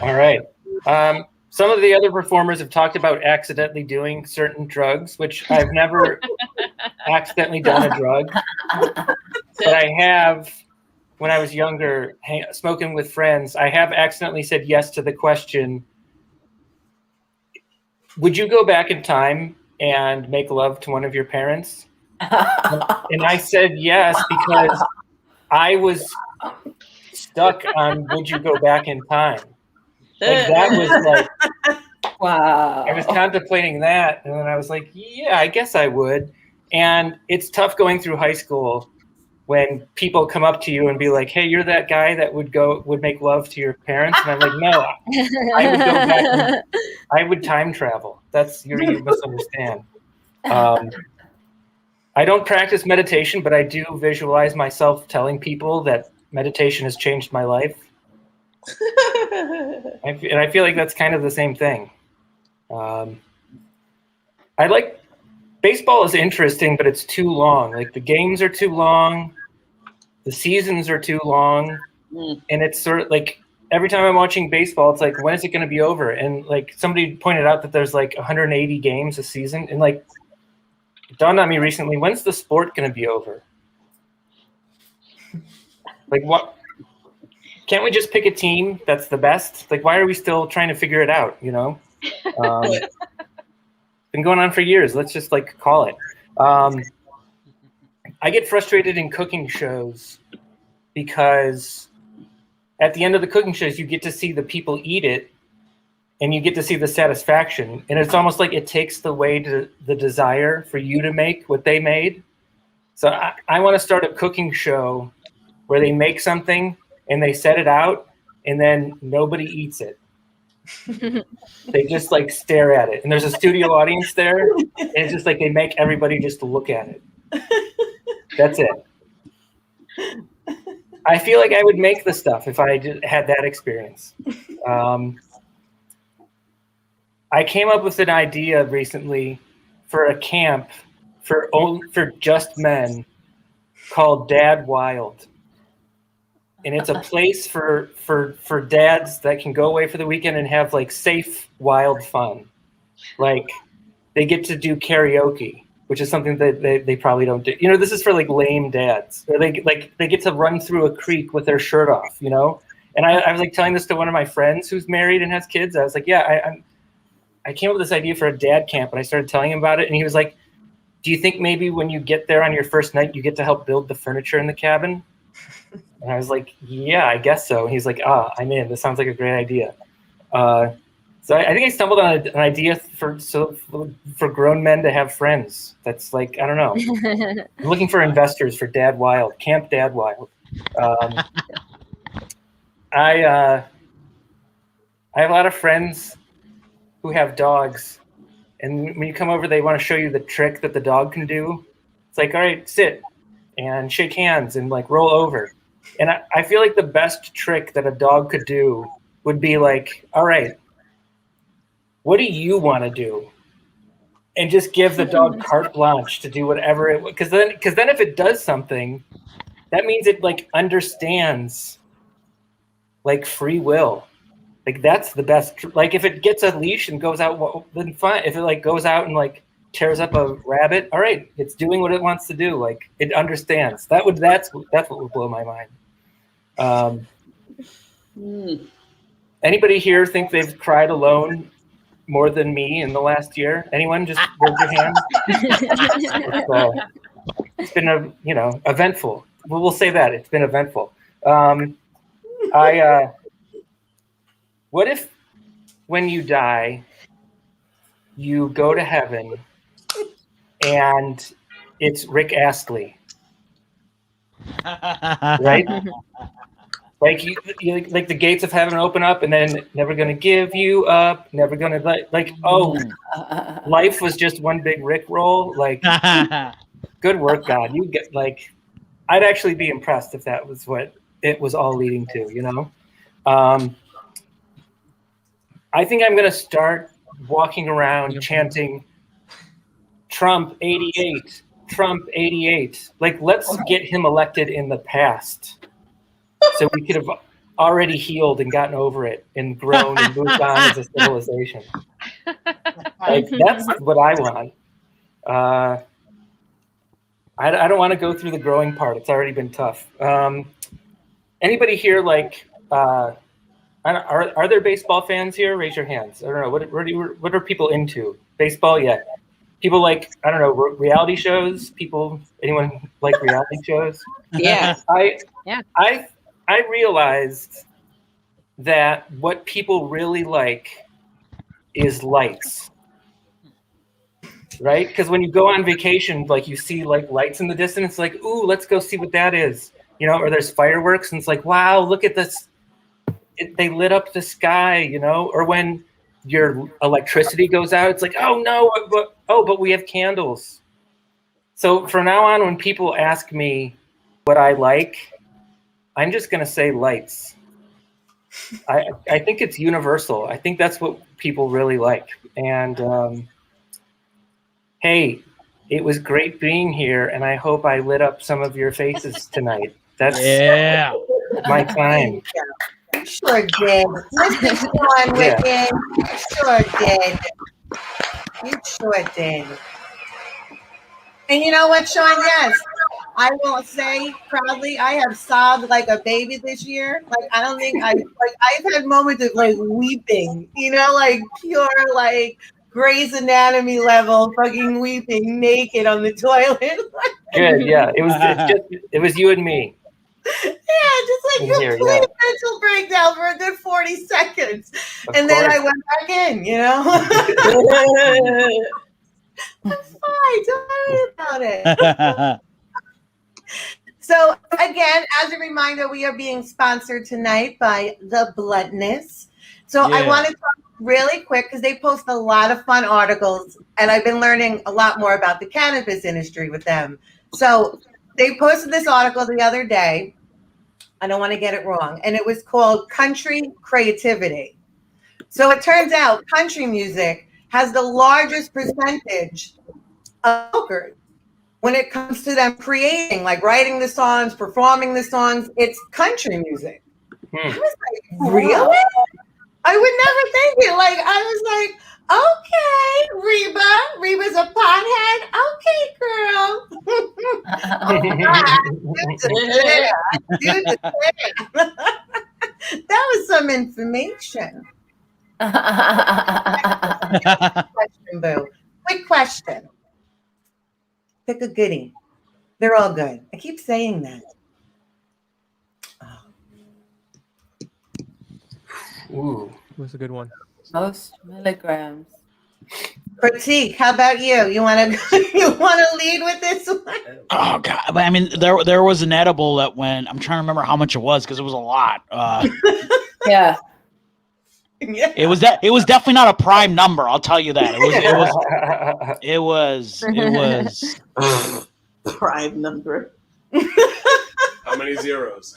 All right. Some of the other performers have talked about accidentally doing certain drugs, which I've never accidentally done a drug. But I have, when I was younger, smoking with friends, I have accidentally said yes to the question, would you go back in time and make love to one of your parents? And I said yes because I was stuck on would you go back in time? Like that was like Wow. I was contemplating that, and then I was like, yeah, I guess I would. And it's tough going through high school when people come up to you and be like, hey, you're that guy that would make love to your parents. And I'm like, no, I would go back and I would time travel. You misunderstand. I don't practice meditation, but I do visualize myself telling people that meditation has changed my life. And I feel like that's kind of the same thing. I like baseball is interesting, but it's too long. Like the games are too long, the seasons are too long, and it's sort of like every time I'm watching baseball, it's like, when is it going to be over? And like somebody pointed out that there's like 180 games a season, and like it dawned on me recently, when's the sport going to be over? Like what? Can't we just pick a team that's the best? Like, why are we still trying to figure it out? You know, been going on for years. Let's just like call it. I get frustrated in cooking shows because at the end of the cooking shows, you get to see the people eat it, and you get to see the satisfaction. And it's almost like it takes away the desire for you to make what they made. So I want to start a cooking show where they make something and they set it out, and then nobody eats it. They just like stare at it, and there's a studio audience there, and it's just like they make everybody just look at it. That's it. I feel like I would make the stuff if I had that experience. I came up with an idea recently for a camp for just men called Dad Wild. And it's a place for dads that can go away for the weekend and have like safe, wild fun. Like they get to do karaoke, which is something that they probably don't do. You know, this is for like lame dads. Or they get to run through a creek with their shirt off, you know? And I was like telling this to one of my friends who's married and has kids. I was like, yeah, I came up with this idea for a dad camp, and I started telling him about it. And he was like, do you think maybe when you get there on your first night, you get to help build the furniture in the cabin? And I was like, yeah, I guess so. And he's like, I'm in. This sounds like a great idea. So I think I stumbled on an idea for grown men to have friends. That's like, I don't know. I'm looking for investors for Dad Wild, Camp Dad Wild. I have a lot of friends who have dogs. And when you come over, they want to show you the trick that the dog can do. It's like, all right, sit and shake hands and like roll over. And I feel like the best trick that a dog could do would be like, all right, what do you want to do? And just give the dog carte blanche to do whatever it would. Because then if it does something, that means it like understands like free will. Like that's the best. Like if it gets a leash and goes out, well, then fine. If it like goes out and like tears up a rabbit, all right, it's doing what it wants to do. Like it understands. That's what would blow my mind. Anybody here think they've cried alone more than me in the last year? Anyone? Just raise your hand. It's been eventful. We'll say that it's been eventful. What if when you die, you go to heaven and it's Rick Astley, right? Like you, like the gates of heaven open up, and then never gonna give you up, never gonna life was just one big Rick roll. Like, good work, God. You get like, I'd actually be impressed if that was what it was all leading to. You know, I think I'm gonna start walking around chanting Trump 88, Trump 88. Like, let's get him elected in the past, so we could have already healed and gotten over it and grown and moved on as a civilization. Like, that's what I want. I don't want to go through the growing part. It's already been tough. Anybody here like? Are there baseball fans here? Raise your hands. I don't know. What are people into? Baseball? Yeah. People like, I don't know, reality shows? Anyone like reality shows? Yeah. I realized that what people really like is lights. Right? Because when you go on vacation, like you see like lights in the distance, it's like, ooh, let's go see what that is. You know, or there's fireworks and it's like, wow, look at this. They lit up the sky, you know, or when your electricity goes out, it's like, oh no, but we have candles. So from now on, when people ask me what I like, I'm just going to say lights. I think it's universal. I think that's what people really like. And hey, it was great being here, and I hope I lit up some of your faces tonight. That's my time. You sure did. Listen, Sean Wicked. You sure did. You sure did. And you know what, Sean? Yes, I will say proudly, I have sobbed like a baby this year. Like I don't think I've had moments of like weeping, you know, like pure like Grey's Anatomy level fucking weeping naked on the toilet. Good, yeah. It was you and me. Yeah, just like complete mental breakdown for a good 40 seconds. And then I went back in, you know? I'm fine. Don't worry about it. So, again, as a reminder, we are being sponsored tonight by The Bluntness. So I want to talk really quick because they post a lot of fun articles, and I've been learning a lot more about the cannabis industry with them. So they posted this article the other day. I don't want to get it wrong. And it was called Country Creativity. So it turns out country music has the largest percentage of smokers when it comes to them creating, like writing the songs, performing the songs. It's country music. I was like, really? I would never think it. Like, I was like, okay, Reba's a pothead. Okay, girl. That was some information. Question, Boo. Quick question. Pick a goodie. They're all good. I keep saying that. Ooh, what's a good one? Most milligrams. Pratik, how about you? You want to lead with this one? Oh God! I mean, there was an edible that went. I'm trying to remember how much it was because it was a lot. Yeah. It was definitely not a prime number. I'll tell you that. It was prime number. How many zeros?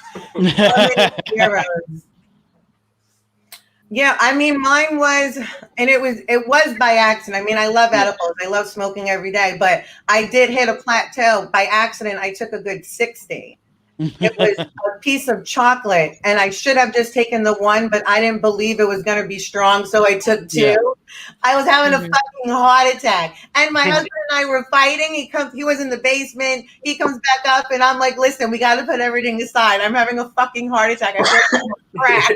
Yeah, I mean, mine was, and it was by accident. I mean, I love edibles. I love smoking every day, but I did hit a plateau by accident. I took a good 60. It was a piece of chocolate, and I should have just taken the one, but I didn't believe it was going to be strong, so I took two. Yeah. I was having a fucking heart attack, and my husband and I were fighting. He was in the basement. He comes back up, and I'm like, "Listen, we got to put everything aside. I'm having a fucking heart attack. I feel crap."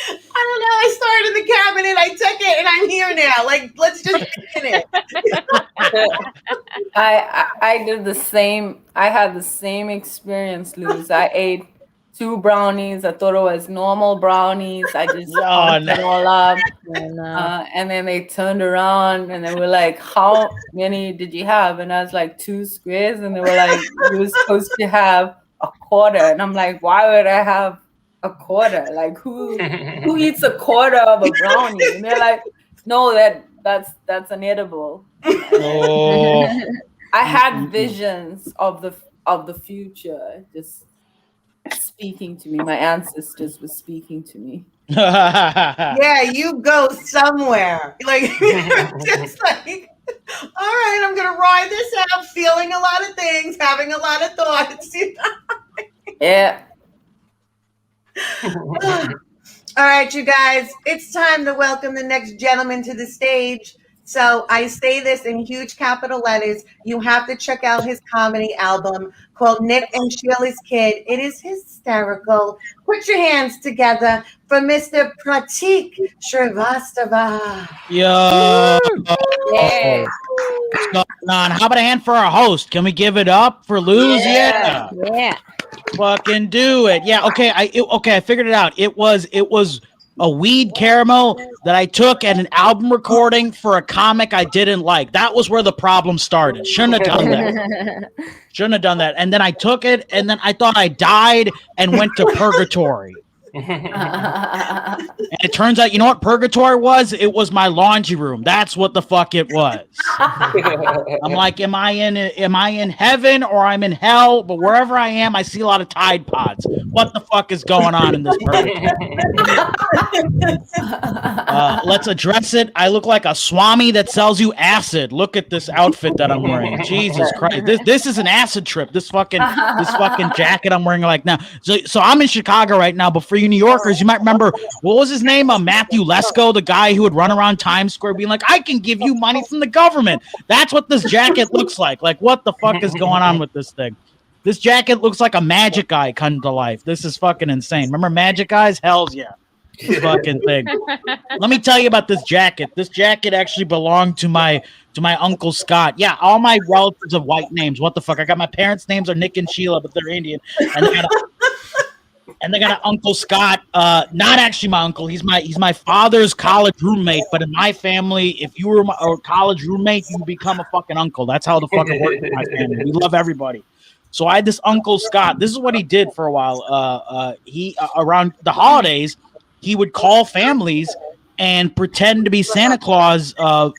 I don't know. I started in the cabinet. I took it, and I'm here now. Like, let's just get it. I did the same. I had the same experience, Luz. I ate 2 brownies. I thought it was normal brownies. I just pumped it all up. And then they turned around and they were like, "How many did you have?" And I was like, 2 squares. And they were like, "You were supposed to have a quarter." And I'm like, "Why would I have a quarter? Like, who eats a quarter of a brownie?" And they're like, "No, that's an edible." I had visions of the future just speaking to me. My ancestors were speaking to me. Yeah, you go somewhere. Like, just like, all right, I'm gonna ride this out, feeling a lot of things, having a lot of thoughts. Yeah. All right, you guys, it's time to welcome the next gentleman to the stage. So I say this in huge capital letters. You have to check out his comedy album called Nick and Sheila's Kid. It is hysterical. Put your hands together for Mr. Pratik Shrivastava. Yo. Yeah. What's going on? How about a hand for our host? Can we give it up for Luz? Yeah. Fucking do it. Yeah. Okay. I figured it out. It was a weed caramel that I took at an album recording for a comic I didn't like. That was where the problem started. Shouldn't have done that. Shouldn't have done that. And then I took it, and then I thought I died and went to purgatory. And it turns out, you know what purgatory was? It was my laundry room. That's what the fuck it was. I'm like, am I in heaven or I'm in hell? But wherever I am, I see a lot of Tide Pods. What the fuck is going on in this purgatory? Let's address it. I look like a swami that sells you acid. Look at this outfit that I'm wearing. Jesus Christ. This is an acid trip. This fucking jacket I'm wearing like now. So I'm in Chicago right now, but for you New Yorkers, you might remember, what was his name? Matthew Lesko, the guy who would run around Times Square being like, I can give you money from the government. That's what this jacket looks like. Like, what the fuck is going on with this thing? This jacket looks like a magic eye come to life. This is fucking insane. Remember magic eyes? Hells yeah. This fucking thing. Let me tell you about this jacket. This jacket actually belonged to my Uncle Scott. Yeah, all my relatives have white names. What the fuck? I got my parents' names are Nick and Sheila, but they're Indian. And they got an Uncle Scott, not actually my uncle. He's my father's college roommate. But in my family, if you were a college roommate, you become a fucking uncle. That's how the fuck it works in my family. We love everybody. So I had this Uncle Scott. This is what he did for a while. He around the holidays, he would call families and pretend to be Santa Claus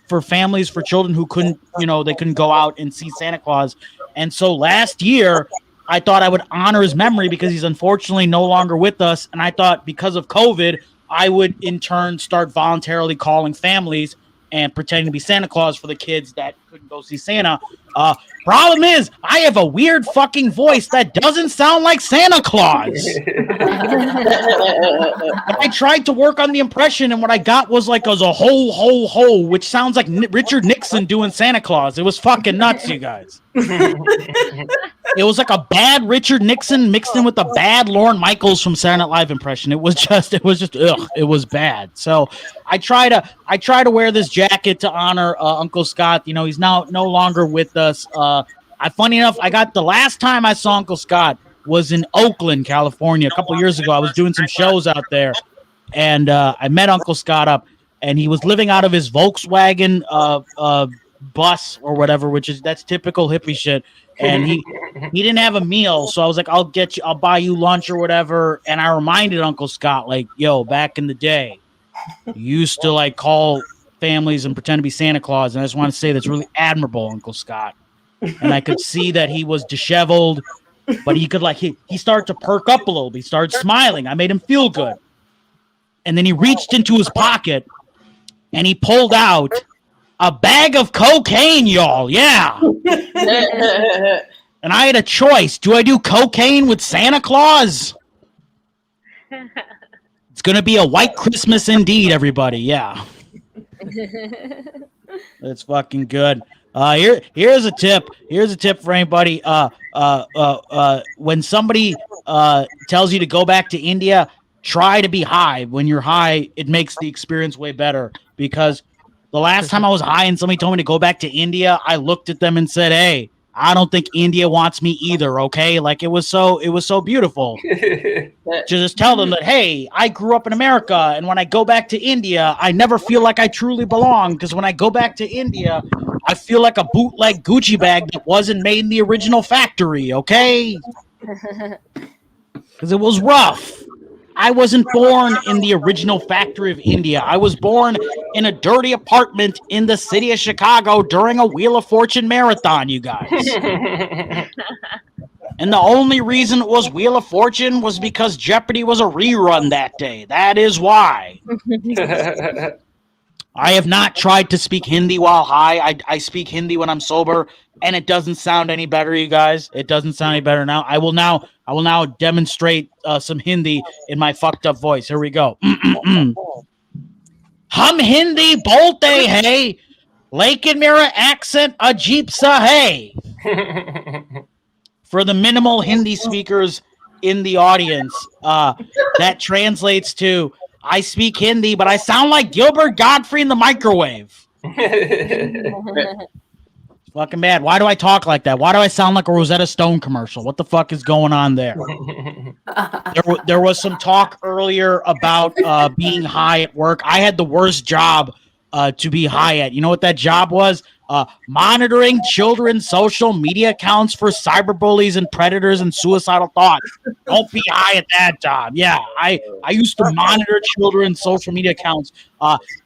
for families, for children who couldn't go out and see Santa Claus. And so last year, I thought I would honor his memory because he's unfortunately no longer with us. And I thought because of COVID, I would in turn start voluntarily calling families and pretending to be Santa Claus for the kids that couldn't go see Santa. Problem is, I have a weird fucking voice that doesn't sound like Santa Claus. I tried to work on the impression, and what I got was like a ho, ho, ho, which sounds like Richard Nixon doing Santa Claus. It was fucking nuts, you guys. It was like a bad Richard Nixon mixed in with a bad Lorne Michaels from Saturday Night Live impression. It was just ugh, it was bad. So I try to wear this jacket to honor Uncle Scott. You know, he's now no longer with us. Funny enough, the last time I saw Uncle Scott was in Oakland, California, a couple years ago. I was doing some shows out there, and I met Uncle Scott up, and he was living out of his Volkswagen bus or whatever, that's typical hippie shit. And he didn't have a meal, so I was like, I'll buy you lunch or whatever. And I reminded Uncle Scott, like, yo, back in the day, you used to like call families and pretend to be Santa Claus. And I just want to say that's really admirable, Uncle Scott. And I could see that he was disheveled, but he could he started to perk up a little bit. He started smiling. I made him feel good. And then he reached into his pocket and he pulled out a bag of cocaine, y'all. Yeah. And I had a choice. Do I do cocaine with Santa Claus? It's going to be a white Christmas indeed, everybody. Yeah. That's fucking good. Here's a tip. Here's a tip for anybody. When somebody tells you to go back to India, try to be high. When you're high, it makes the experience way better, because the last time I was high and somebody told me to go back to India, I looked at them and said, hey, I don't think India wants me either, okay? Like, it was so beautiful. Just tell them that, hey, I grew up in America, and when I go back to India, I never feel like I truly belong, because when I go back to India, I feel like a bootleg Gucci bag that wasn't made in the original factory, okay? Because it was rough. I wasn't born in the original factory of India. I was born in a dirty apartment in the city of Chicago during a Wheel of Fortune marathon, you guys. And the only reason it was Wheel of Fortune was because Jeopardy was a rerun that day. That is why. I have not tried to speak Hindi while high. I speak Hindi when I'm sober, and it doesn't sound any better, you guys. It doesn't sound any better now. I will now demonstrate some Hindi in my fucked up voice. Here we go. Hum Hindi bolte hai, lekin mera accent ajeeb sa hai. For the minimal Hindi speakers in the audience, that translates to, I speak Hindi, but I sound like Gilbert Godfrey in the microwave. Fucking bad. Why do I talk like that? Why do I sound like a Rosetta Stone commercial? What the fuck is going on there? There was some talk earlier about being high at work. I had the worst job to be high at. You know what that job was? Monitoring children's social media accounts for cyberbullies and predators and suicidal thoughts. Don't be high at that job. Yeah, I used to monitor children's social media accounts.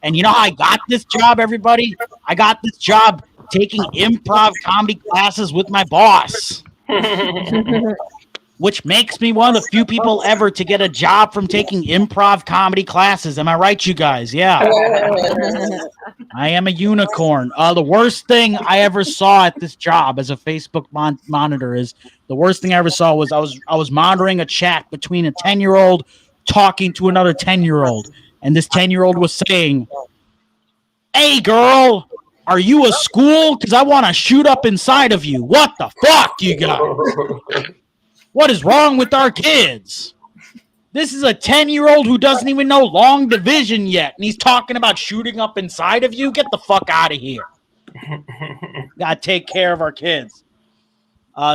And you know how I got this job, everybody? I got this job taking improv comedy classes with my boss. Which makes me one of the few people ever to get a job from taking improv comedy classes. Am I right, you guys? Yeah. I am a unicorn. The worst thing I ever saw at this job as a Facebook monitor is the worst thing I ever saw was I was monitoring a chat between a 10-year-old talking to another 10-year-old. And this 10-year-old was saying, "Hey, girl, are you a school? Because I want to shoot up inside of you." What the fuck, you guys? What is wrong with our kids? This is a 10-year-old who doesn't even know long division yet, and he's talking about shooting up inside of you? Get the fuck out of here. Gotta take care of our kids.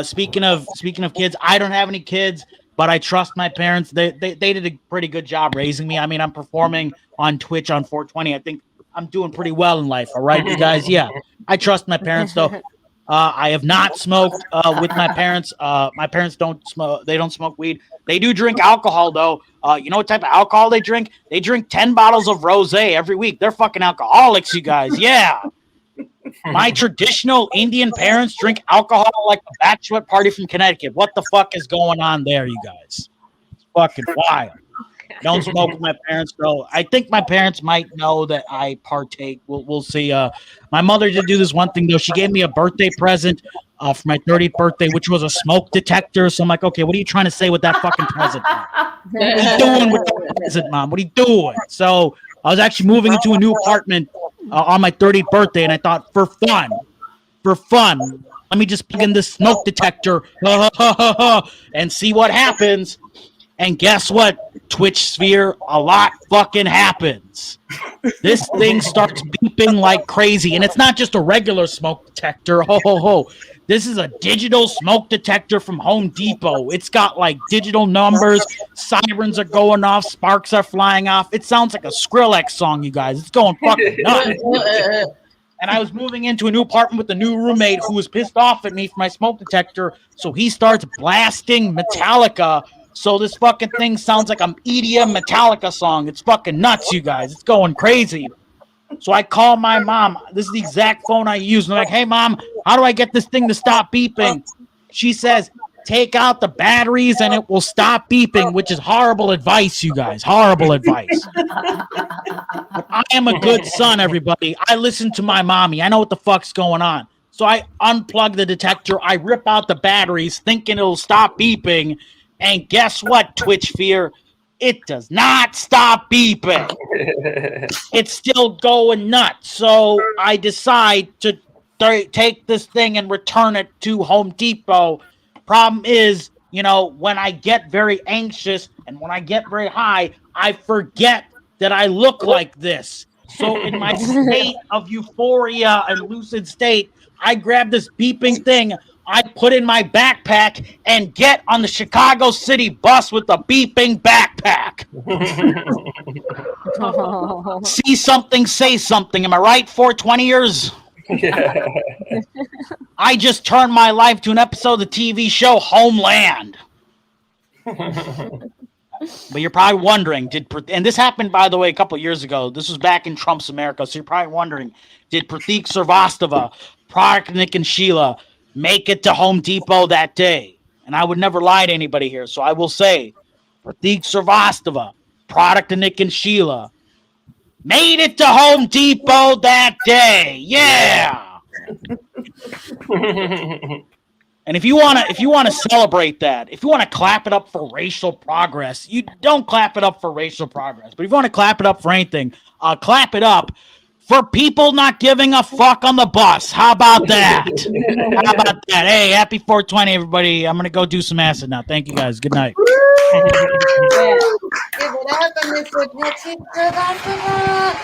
Speaking of kids, I don't have any kids, but I trust my parents. They did a pretty good job raising me. I mean, I'm performing on Twitch on 420. I think I'm doing pretty well in life. All right, you guys? Yeah, I trust my parents, though. I have not smoked with my parents. My parents don't smoke. They don't smoke weed. They do drink alcohol, though. You know what type of alcohol they drink? They drink 10 bottles of rosé every week. They're fucking alcoholics, you guys. Yeah. My traditional Indian parents drink alcohol like a bachelor party from Connecticut. What the fuck is going on there, you guys? It's fucking wild. Don't smoke with my parents, though. I think my parents might know that I partake. We'll see. My mother did do this one thing, though. She gave me a birthday present for my 30th birthday, which was a smoke detector. So I'm like, okay, what are you trying to say with that fucking present, Mom? What are you doing with that present, Mom? What are you doing? So I was actually moving into a new apartment on my 30th birthday, and I thought, for fun, let me just plug in this smoke detector and see what happens. And guess what, Twitch Sphere? A lot fucking happens. This thing starts beeping like crazy. And it's not just a regular smoke detector. Ho, ho, ho. This is a digital smoke detector from Home Depot. It's got like digital numbers. Sirens are going off. Sparks are flying off. It sounds like a Skrillex song, you guys. It's going fucking nuts. And I was moving into a new apartment with a new roommate who was pissed off at me for my smoke detector. So he starts blasting Metallica. So this fucking thing sounds like an EDM Metallica song. It's fucking nuts, you guys. It's going crazy. So I call my mom. This is the exact phone I use. And I'm like, "Hey, Mom, how do I get this thing to stop beeping?" She says, "Take out the batteries and it will stop beeping," which is horrible advice, you guys. Horrible advice. But I am a good son, everybody. I listen to my mommy. I know what the fuck's going on. So I unplug the detector. I rip out the batteries thinking it'll stop beeping. And guess what, Twitch Fear? It does not stop beeping. It's still going nuts. So I decide to take this thing and return it to Home Depot. Problem is, you know, when I get very anxious and when I get very high, I forget that I look like this. So in my state of euphoria and lucid state, I grab this beeping thing, I put in my backpack and get on the Chicago City bus with the beeping backpack. See something, say something. Am I right, 420ers? Yeah. I just turned my life to an episode of the TV show Homeland. But you're probably wondering, and this happened, by the way, a couple of years ago. This was back in Trump's America, so you're probably wondering, did Pratik Srivastava, Product Nick and Sheila make it to Home Depot that day? And I would never lie to anybody here, so I will say, Pratik Srivastava, Product Nick and Sheila, made it to Home Depot that day. Yeah. And if you wanna celebrate that, if you want to clap it up for racial progress, you don't clap it up for racial progress. But if you want to clap it up for anything, clap it up for people not giving a fuck on the bus. How about that? How about that? Hey, happy 420, everybody. I'm gonna go do some acid now. Thank you guys. Good night. Give it up and Mr. Pratik Srivastava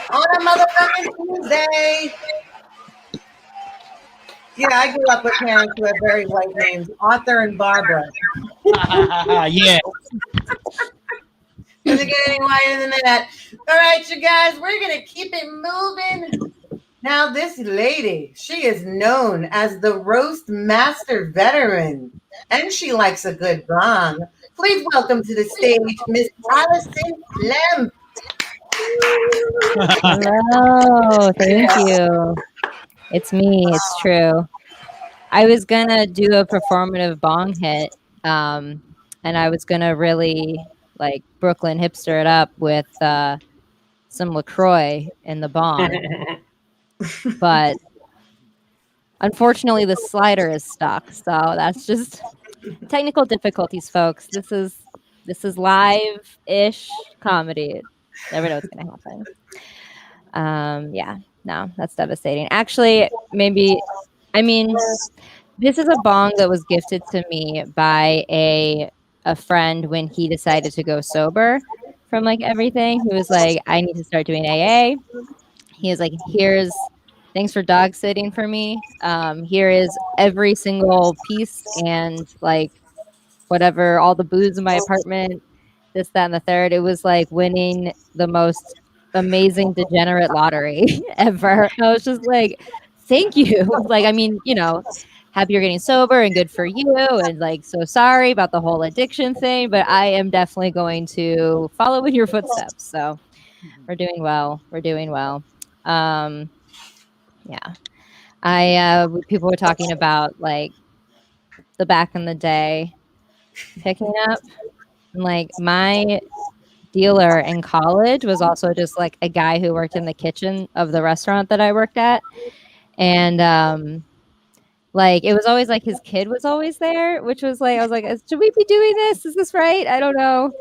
on a motherfucking Tuesday. Yeah, I grew up with parents who had very white names, Arthur and Barbara. Yeah. Doesn't get any whiter than that. All right, you guys, we're gonna keep it moving. Now, this lady, she is known as the roast master veteran, and she likes a good bong. Please welcome to the stage, Miss Allison Clem. Hello, thank you. It's me. It's true. I was gonna do a performative bong hit, and I was gonna really like Brooklyn hipster it up with some LaCroix in the bong, but unfortunately the slider is stuck. So that's just technical difficulties, folks. This is live-ish comedy. Never know what's gonna happen. Yeah, no, that's devastating. Actually, this is a bong that was gifted to me by a friend when he decided to go sober from like everything. He was like, I need to start doing AA. He was like, thanks for dog sitting for me. Here is every single piece and like whatever, all the booze in my apartment, this, that, and the third. It was like winning the most amazing degenerate lottery ever. I was just like, thank you. Like, I mean, happy you're getting sober and good for you. And like, so sorry about the whole addiction thing, but I am definitely going to follow in your footsteps. So we're doing well. We're doing well. Yeah. People were talking about like the back in the day picking up. And like my dealer in college was also just like a guy who worked in the kitchen of the restaurant that I worked at. And like it was always like his kid was always there, which was like I was like, should we be doing this? Is this right? I don't know.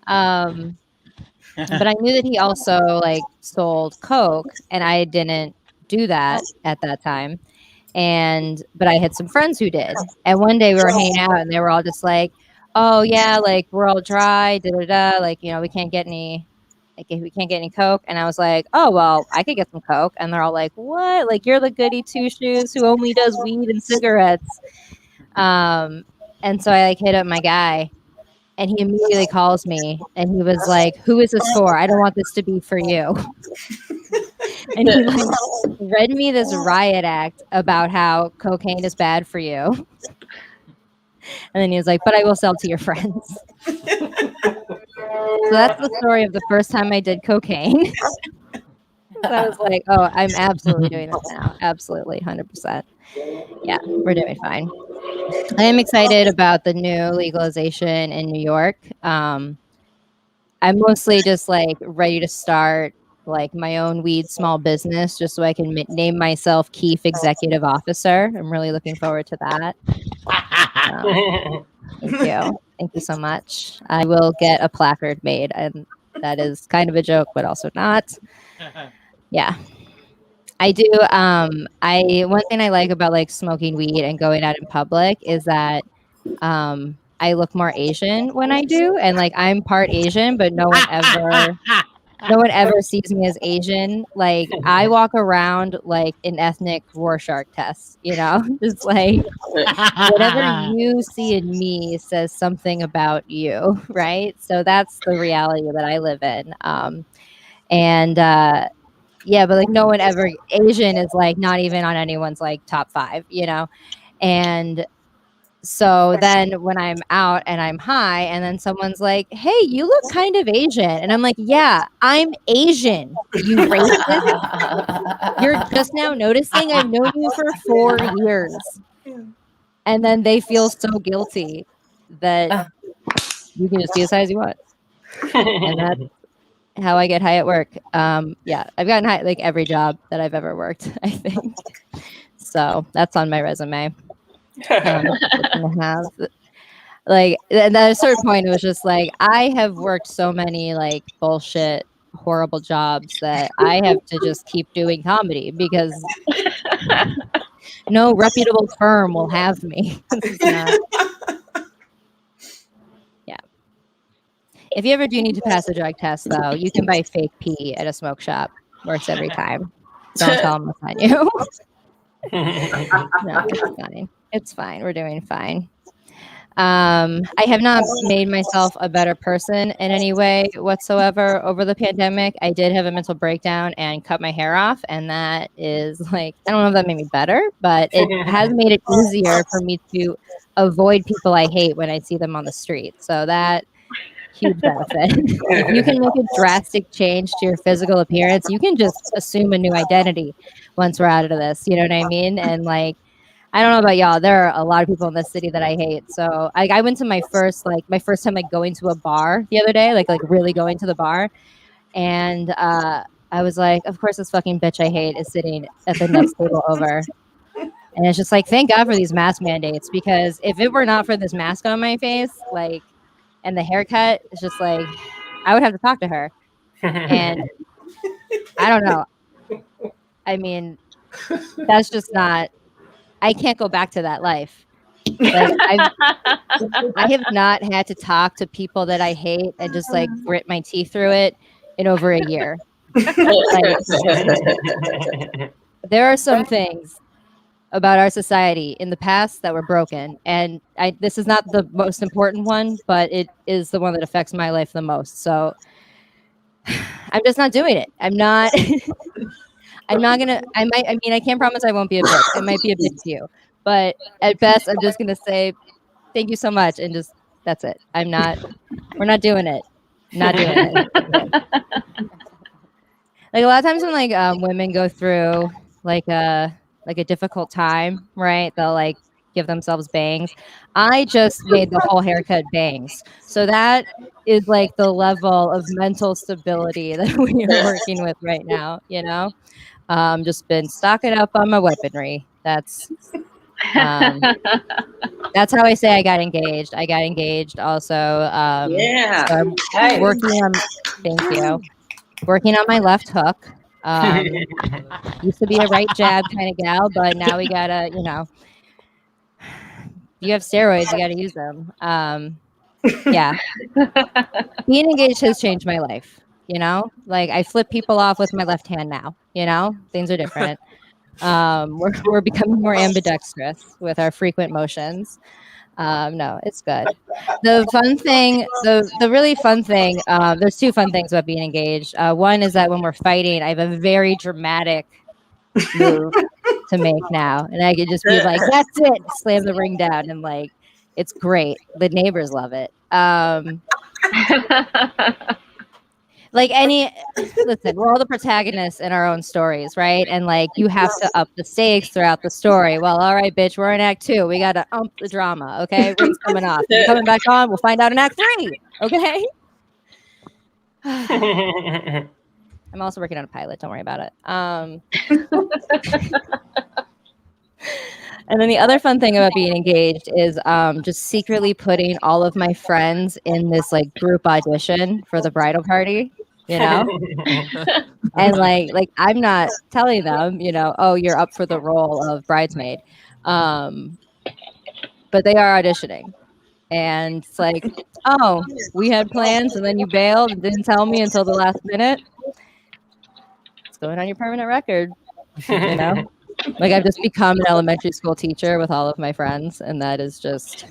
But I knew that he also like sold coke, and I didn't do that at that time. But I had some friends who did. And one day we were hanging out, and they were all just like, "Oh yeah, like we're all dry, da da da. Like we can't get any." Like if we can't get any coke, and I was like, "Oh well, I could get some coke," and they're all like, "What? Like you're the goody two shoes who only does weed and cigarettes." And so I like hit up my guy, and he immediately calls me, and he was like, "Who is this for? I don't want this to be for you." And he like read me this riot act about how cocaine is bad for you, and then he was like, "But I will sell to your friends." So that's the story of the first time I did cocaine. So I was like, oh, I'm absolutely doing this now. Absolutely, 100%. Yeah, we're doing fine. I am excited about the new legalization in New York. I'm mostly just like ready to start like my own weed small business just so I can name myself Keef Executive Officer. I'm really looking forward to that. Thank you. Thank you so much. I will get a placard made, and that is kind of a joke, but also not. Yeah, I do. One thing I like about like smoking weed and going out in public is that I look more Asian when I do, and like I'm part Asian, but no one ever sees me as Asian. Like I walk around like an ethnic Rorschach test, just like whatever you see in me says something about you, right? So that's the reality that I live in. Yeah, but like no one ever, Asian is like not even on anyone's like top 5, and so then when I'm out and I'm high and then someone's like, hey, you look kind of Asian. And I'm like, yeah, I'm Asian, you racist. You're just now noticing? I've known you for 4 years. And then they feel so guilty that you can just be as high as you want. And that's how I get high at work. Yeah, I've gotten high like every job that I've ever worked, I think. So that's on my resume. And at a certain point it was just like I have worked so many like bullshit horrible jobs that I have to just keep doing comedy because no reputable firm will have me. Yeah, if you ever do need to pass a drug test though, you can buy fake pee at a smoke shop. Works every time. Don't tell them to find you. No, it's fine. It's fine. We're doing fine. I have not made myself a better person in any way whatsoever over the pandemic. I did have a mental breakdown and cut my hair off, and that is like, I don't know if that made me better, but it has made it easier for me to avoid people I hate when I see them on the street. So that huge benefit. If you can make a drastic change to your physical appearance, you can just assume a new identity once we're out of this. You know what I mean? And like, I don't know about y'all. There are a lot of people in this city that I hate. So I went to my first time like going to a bar the other day, like really going to the bar, and I was like, of course, this fucking bitch I hate is sitting at the next table over. And it's just like, thank God for these mask mandates, because if it were not for this mask on my face, like, and the haircut, it's just like, I would have to talk to her. And I don't know. I mean, that's just not, I can't go back to that life. Like, I have not had to talk to people that I hate and just like grit my teeth through it in over a year. Like, there are some things about our society in the past that were broken, and this is not the most important one, but it is the one that affects my life the most. So I'm just not doing it. I'm not gonna, I can't promise I won't be a bitch. I might be a bitch to you, but at best I'm just gonna say thank you so much, and just, that's it. We're not doing it. Not doing it. Like, a lot of times when like women go through like a difficult time, right? They'll like give themselves bangs. I just made the whole haircut bangs. So that is like the level of mental stability that we are working with right now, you know? Just been stocking up on my weaponry. That's how I say I got engaged. I got engaged also. Yeah. So I'm Nice. working on my left hook. Used to be a right jab kind of gal, but now we gotta, you have steroids, you gotta use them. Yeah. Being engaged has changed my life, like I flip people off with my left hand now, things are different. We're becoming more ambidextrous with our frequent motions. No, it's good. The fun thing, the really fun thing, there's two fun things about being engaged. One is that when we're fighting, I have a very dramatic move to make now. And I could just be like, that's it, slam the ring down, and like, it's great. The neighbors love it. Listen, we're all the protagonists in our own stories, right? And like, you have to up the stakes throughout the story. Well, all right, bitch, we're in Act 2. We got to ump the drama, okay? Ring's coming off. You're coming back on. We'll find out in Act 3, okay? I'm also working on a pilot. Don't worry about it. And then the other fun thing about being engaged is just secretly putting all of my friends in this like group audition for the bridal party, and like I'm not telling them, oh, you're up for the role of bridesmaid, but they are auditioning, and it's like, oh, we had plans and then you bailed and didn't tell me until the last minute. It's going on your permanent record, Like, I've just become an elementary school teacher with all of my friends, and that is just,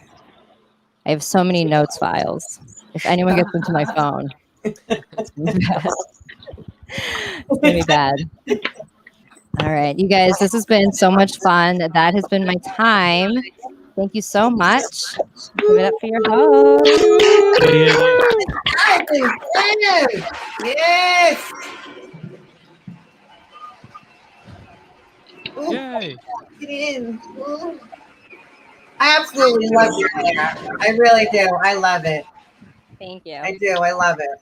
I have so many notes files. If anyone gets into my phone, it's going to be bad. It's going to be bad. All right, you guys, this has been so much fun. That has been my time. Thank you so much. Give it up for your host. Yes. Ooh, Yay. get in. Ooh. I absolutely love your hair. I really do. I love it. Thank you. I do. I love it.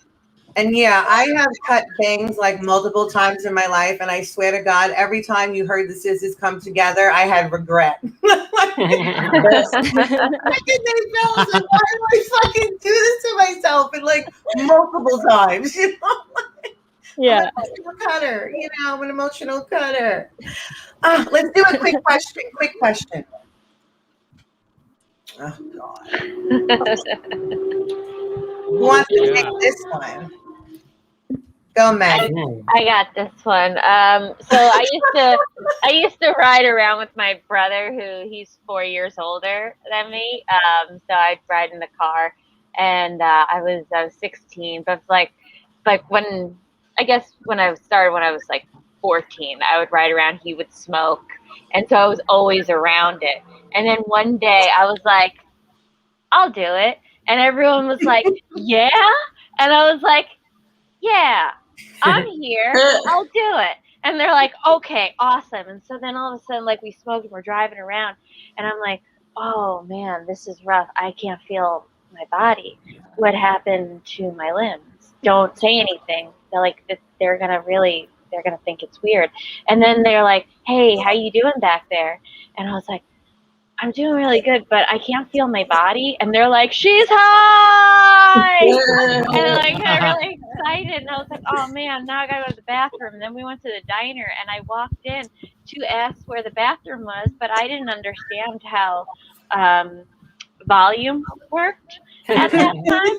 And yeah, I have cut bangs like multiple times in my life, and I swear to God, every time you heard the scissors come together, I had regret. I was like, why do I fucking do this to myself? And like multiple times, Yeah. I'm an emotional cutter. Let's do a quick question. Oh, God. Who wants to take this one? Go, Meg. I got this one. So I used to ride around with my brother, he's 4 years older than me. So I'd ride in the car, and I was 16, but like when I started when I was like 14, I would ride around. He would smoke, and so I was always around it. And then one day I was like, I'll do it, and everyone was like, yeah, and I was like, yeah. I'm here. I'll do it. And they're like, okay, awesome. And so then all of a sudden, like, we smoked and we're driving around, and I'm like, oh man, this is rough. I can't feel my body. What happened to my limbs? Don't say anything. They're like, they're gonna think it's weird. And then they're like, hey, how you doing back there? And I was like, I'm doing really good, but I can't feel my body. And they're like, she's high! And like, I got really excited. And I was like, oh man, now I gotta go to the bathroom. And then we went to the diner, and I walked in to ask where the bathroom was, but I didn't understand how volume worked at that time.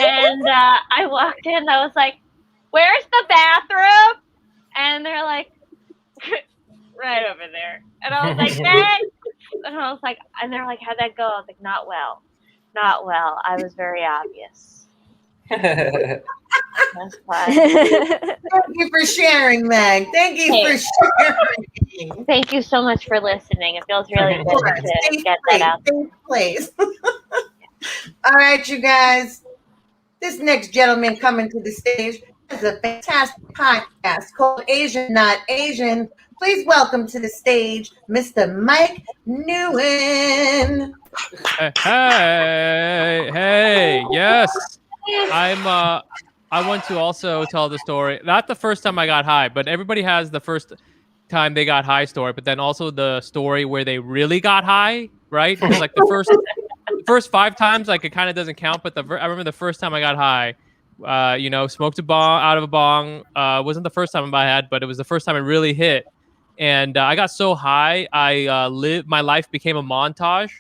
And I walked in, I was like, where's the bathroom? And they're like, right over there. And I was like, Meg! And I was like, and they're like, how'd that go? I was like, not well. Not well. I was very obvious. That's why. Thank you for sharing, Meg. Thank you for sharing. Thank you so much for listening. It feels really good to get that out. Please. All right, you guys. This next gentleman coming to the stage has a fantastic podcast called Asian Not Asian. Please welcome to the stage, Mr. Mike Nguyen. Hey, yes. I want to also tell the story. Not the first time I got high, but everybody has the first time they got high story, but then also the story where they really got high, right? Because like the first 5 times, like it kind of doesn't count, but I remember the first time I got high, smoked a bong out of a bong. Wasn't the first time I had, but it was the first time it really hit. And I got so high, my life became a montage.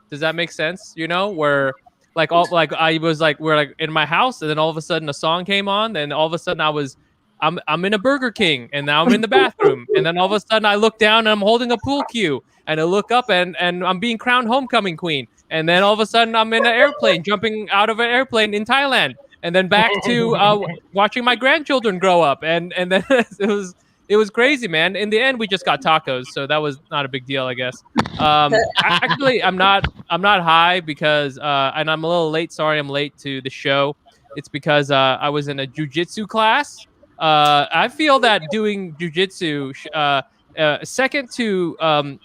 Does that make sense? Where we're in my house, and then all of a sudden a song came on, and all of a sudden I'm in a Burger King, and now I'm in the bathroom, and then all of a sudden I look down and I'm holding a pool cue, and I look up and I'm being crowned homecoming queen, and then all of a sudden I'm in an airplane, jumping out of an airplane in Thailand, and then back to watching my grandchildren grow up, and then it was crazy, man. In the end, we just got tacos, so that was not a big deal, I guess. Actually, I'm not high because, and I'm a little late. Sorry, I'm late to the show. It's because I was in a jujitsu class. I feel that doing jujitsu, second to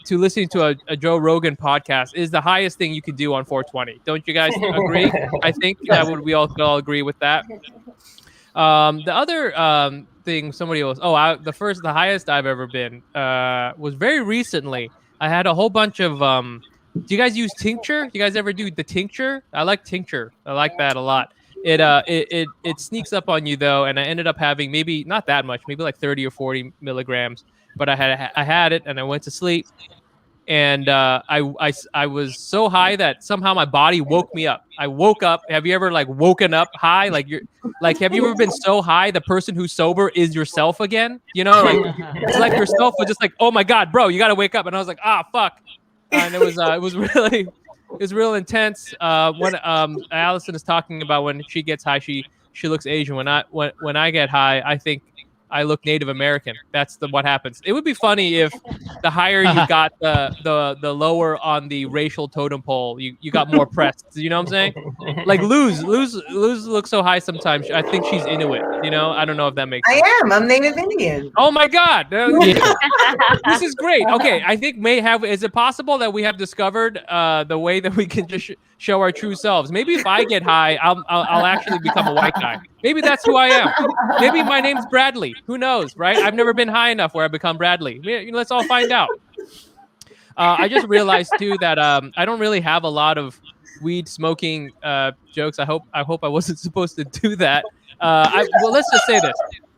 listening to a Joe Rogan podcast, is the highest thing you can do on 420. Don't you guys agree? I think we all agree with that. The other thing somebody else. The highest I've ever been was very recently. I had a whole bunch of. Do you guys use tincture? You guys ever do the tincture? I like tincture. I like that a lot. It sneaks up on you though, and I ended up having maybe not that much, maybe like 30 or 40 milligrams. But I had it, and I went to sleep, and I was so high that somehow my body woke me up. I woke up. Have you ever woken up high? Have you ever been so high the person who's sober is yourself again? It's like yourself was just like, oh my god, bro, you gotta wake up. And I was like, fuck. And it was real intense. When Allison is talking about when she gets high, she looks Asian. When I get high, I think I look Native American. That's what happens. It would be funny if the higher you got, the lower on the racial totem pole you got more pressed. You know what I'm saying? Like Luz looks so high sometimes. I think she's Inuit. I don't know if that makes sense. I am. I'm Native Indian. Oh my god, this is great. Okay, I think is it possible that we have discovered the way that we can just show our true selves? Maybe if I get high, I'll actually become a white guy. Maybe that's who I am. Maybe my name's Bradley. Who knows, right? I've never been high enough where I become Bradley. Let's all find out. I just realized too that I don't really have a lot of weed smoking jokes. I hope I wasn't supposed to do that. Let's just say this: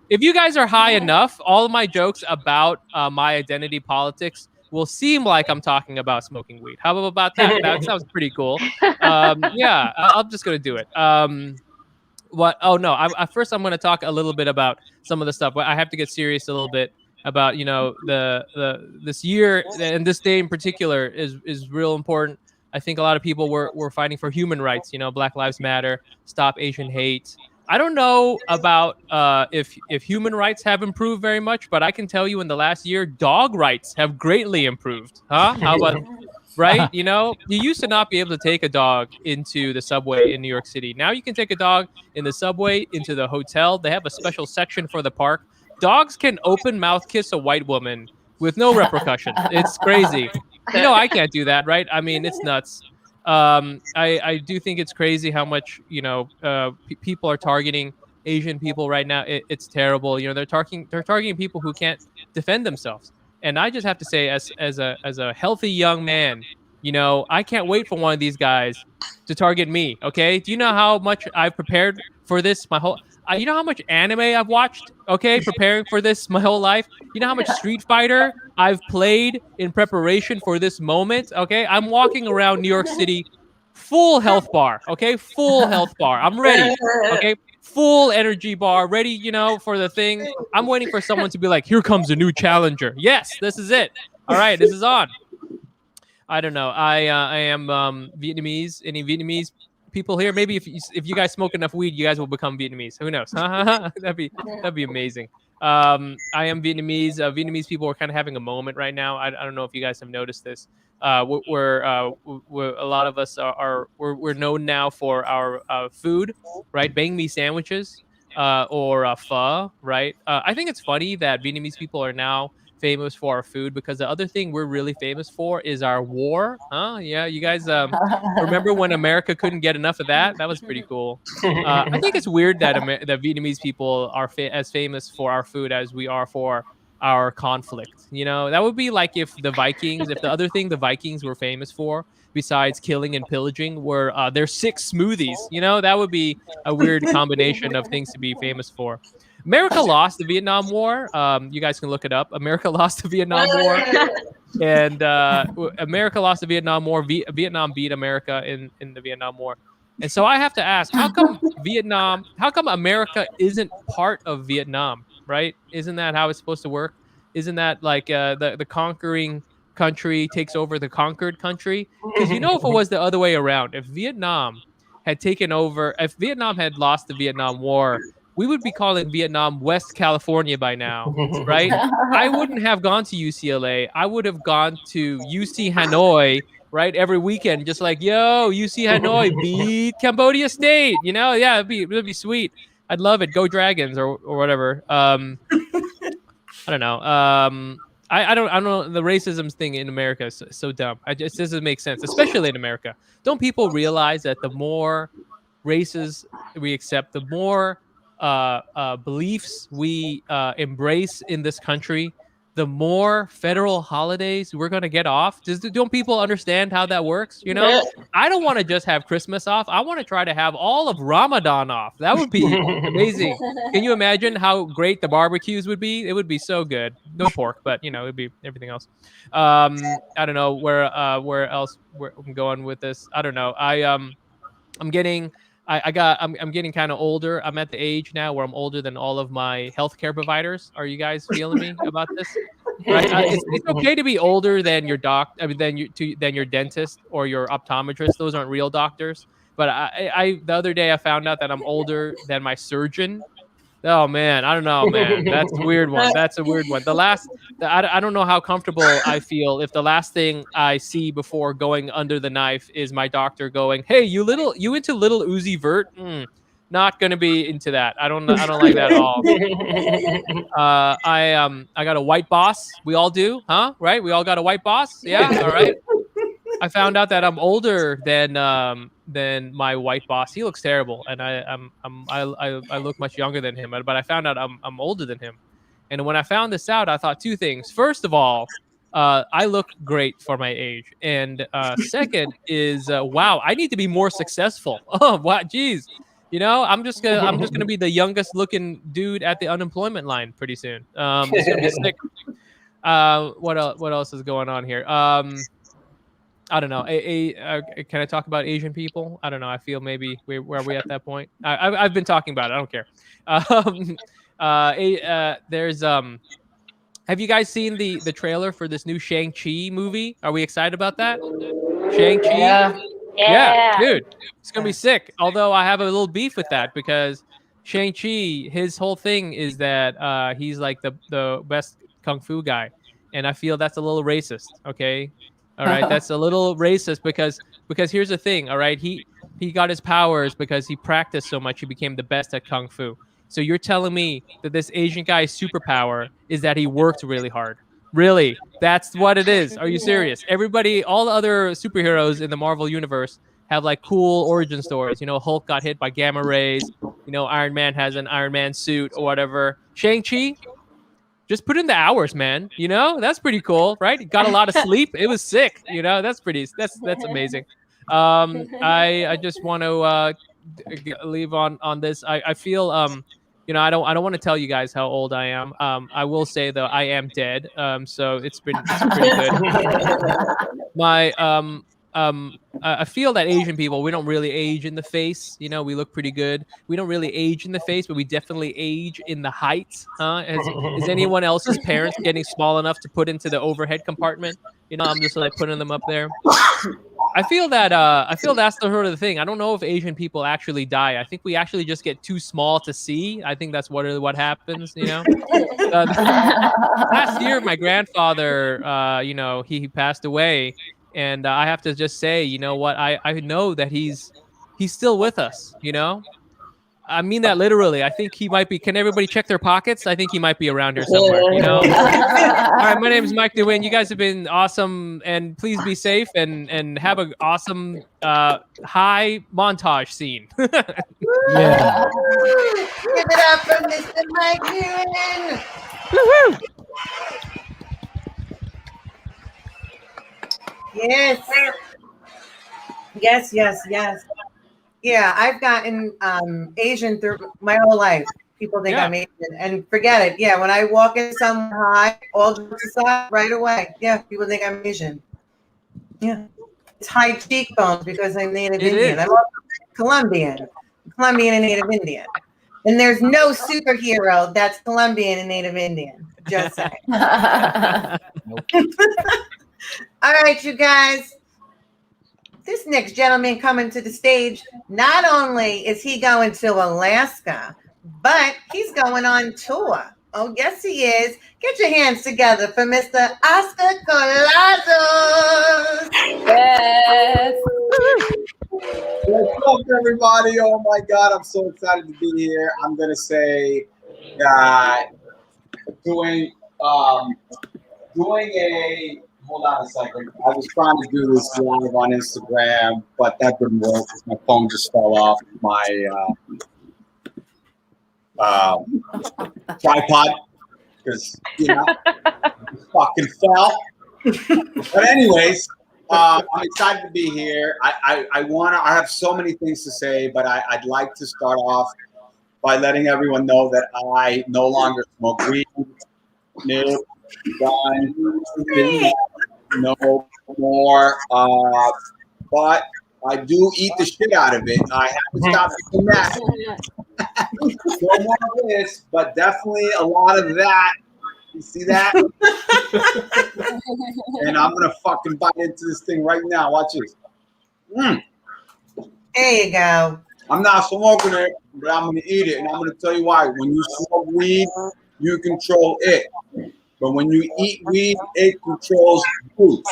if you guys are high enough, all of my jokes about my identity politics will seem like I'm talking about smoking weed. How about that? That sounds pretty cool. Yeah, I'm just gonna do it. What? Oh no! First, I'm going to talk a little bit about some of the stuff, but I have to get serious a little bit about the this year and this day in particular is real important. I think a lot of people were fighting for human rights. Black Lives Matter, Stop Asian Hate. I don't know about if human rights have improved very much, but I can tell you in the last year, dog rights have greatly improved. Huh? How about right? You used to not be able to take a dog into the subway in New York City. Now you can take a dog in the subway, into the hotel. They have a special section for the park. Dogs can open mouth kiss a white woman with no repercussion. It's crazy. I can't do that, right? I mean, it's nuts. I do think it's crazy how much people are targeting Asian people right now. It's terrible. They're targeting people who can't defend themselves. And I just have to say, as a healthy young man, I can't wait for one of these guys to target me. Okay, do you know how much I've prepared for this? You know how much anime I've watched? Okay, preparing for this my whole life. You know how much Street Fighter I've played in preparation for this moment? Okay, I'm walking around New York City, full health bar. Okay, full health bar. I'm ready. Okay. Full energy bar, ready, for the thing. I'm waiting for someone to be like, here comes a new challenger. Yes, this is it. All right, this is on. I don't know. I am Vietnamese. Any Vietnamese people here? Maybe if you guys smoke enough weed, you guys will become Vietnamese. Who knows? That'd be amazing. I am Vietnamese. Vietnamese people are kind of having a moment right now. I don't know if you guys have noticed this. We're a lot of us we're known now for our food, right? Banh mi sandwiches, or pho, right? I think it's funny that Vietnamese people are now famous for our food, because the other thing we're really famous for is our war. Yeah, you guys remember when America couldn't get enough of that? That was pretty cool. I think it's weird that that Vietnamese people are as famous for our food as we are for our conflict. That would be like if the other thing the Vikings were famous for, besides killing and pillaging, were their 6 smoothies. That would be a weird combination of things to be famous for. America lost the Vietnam War. You guys can look it up. America lost the Vietnam War, and America lost the Vietnam War. Vietnam beat America in the Vietnam War. And so I have to ask, how come America isn't part of Vietnam? Right? Isn't that how it's supposed to work? Isn't that like the conquering country takes over the conquered country? Because if it was the other way around, if Vietnam had lost the Vietnam War, we would be calling Vietnam West California by now, right? I wouldn't have gone to UCLA. I would have gone to UC Hanoi, right? Every weekend, just like, yo, UC Hanoi beat Cambodia State. Yeah, it'd be sweet. I'd love it. Go Dragons or whatever. I don't know. I don't know. The racism thing in America is so dumb. It just doesn't make sense, especially in America. Don't people realize that the more races we accept, the more beliefs we embrace in this country, the more federal holidays we're going to get off? Don't people understand how that works? I don't want to just have Christmas off. I want to try to have all of Ramadan off. That would be amazing. Can you imagine how great the barbecues would be? It would be so good. No pork, but it'd be everything else. I don't know where else I'm going with this. I don't know. I'm getting kind of older. I'm at the age now where I'm older than all of my healthcare providers. Are you guys feeling me about this? Right? It's okay to be older than your than your dentist or your optometrist. Those aren't real doctors. But the other day I found out that I'm older than my surgeon. Oh man, I don't know, man. That's a weird one. That's a weird one. I don't know how comfortable I feel if the last thing I see before going under the knife is my doctor going, "Hey, you into Little Uzi Vert?" Not gonna be into that. I don't like that at all. I got a white boss. We all do, huh? Right? We all got a white boss. Yeah. All right. I found out that I'm older than my white boss. He looks terrible, and I look much younger than him. But I found out I'm older than him. And when I found this out, I thought 2 things. First of all, I look great for my age, and second is wow, I need to be more successful. Oh wow, geez. I'm just gonna be the youngest looking dude at the unemployment line pretty soon. It's gonna be sick. What else is going on here? I don't know. Can I talk about Asian people? I don't know. I feel maybe where are we at that point? I've been talking about it. I don't care. There's Have you guys seen the trailer for this new Shang-Chi movie? Are we excited about that? Shang-Chi? Yeah, dude, it's gonna be sick. Although I have a little beef with that because Shang-Chi, his whole thing is that he's like the best kung fu guy, and I feel that's a little racist. Okay, all right, that's a little racist because here's the thing. All right, he got his powers because he practiced so much. He became the best at kung fu. So you're telling me that this Asian guy's superpower is that he worked really hard? Really? That's what it is. Are you serious? Everybody, all the other superheroes in the Marvel universe have like cool origin stories. You know, Hulk got hit by gamma rays. You know, Iron Man has an Iron Man suit or whatever. Shang-Chi, just put in the hours, man. You know, that's pretty cool, right? He got a lot of sleep. It was sick. You know, that's amazing. I just want to leave on this. I feel you know, I don't want to tell you guys how old I am. I will say though, I am dead. So it's pretty good. I feel that Asian people, we don't really age in the face. You know, we look pretty good. We don't really age in the face, but we definitely age in the height. Is anyone else's parents getting small enough to put into the overhead compartment? You know, I'm just like putting them up there. I feel that's the sort of the thing. I don't know if Asian people actually die. I think we actually just get too small to see. I think that's what happens. You know, last year my grandfather, you know, he passed away, and I have to just say, you know what, I know that he's still with us. You know, I mean that literally. I think he might be. Can everybody check their pockets? I think he might be around here somewhere. You know. All right, my name is Mike DeWin. You guys have been awesome, and please be safe and have an awesome high montage scene. Yeah. Give it up for Mr. Mike DeWin. Woo-hoo. Yes. Yeah, I've gotten Asian through my whole life. People think I'm Asian, and forget it. Yeah, when I walk in somewhere high, all jokes aside, right away. Yeah, people think I'm Asian. Yeah, it's high cheekbones because I'm Native Indian. I'm also Colombian and Native Indian. And there's no superhero that's Colombian and Native Indian. Just saying. All right, you guys. This next gentleman coming to the stage, not only is he going to Alaska, but he's going on tour. Oh, yes, he is. Get your hands together for Mr. Oscar Collazo. Yes. What's up, everybody? Oh, my God. I'm so excited to be here. I'm going to say that doing a... Hold on a second. I was trying to do this live on Instagram, but that didn't work because my phone just fell off my tripod because, you know, it fucking fell. But anyways, I'm excited to be here. I have so many things to say, but I'd like to start off by letting everyone know that I no longer smoke weed. No. Done. No more. But I do eat the shit out of it. I have to stop doing that. No more of this, but definitely a lot of that. You see that? And I'm gonna fucking bite into this thing right now. Watch this. There you go. I'm not smoking it, but I'm gonna eat it, and I'm gonna tell you why. When you smoke weed, you control it. But when you eat weed, it controls you.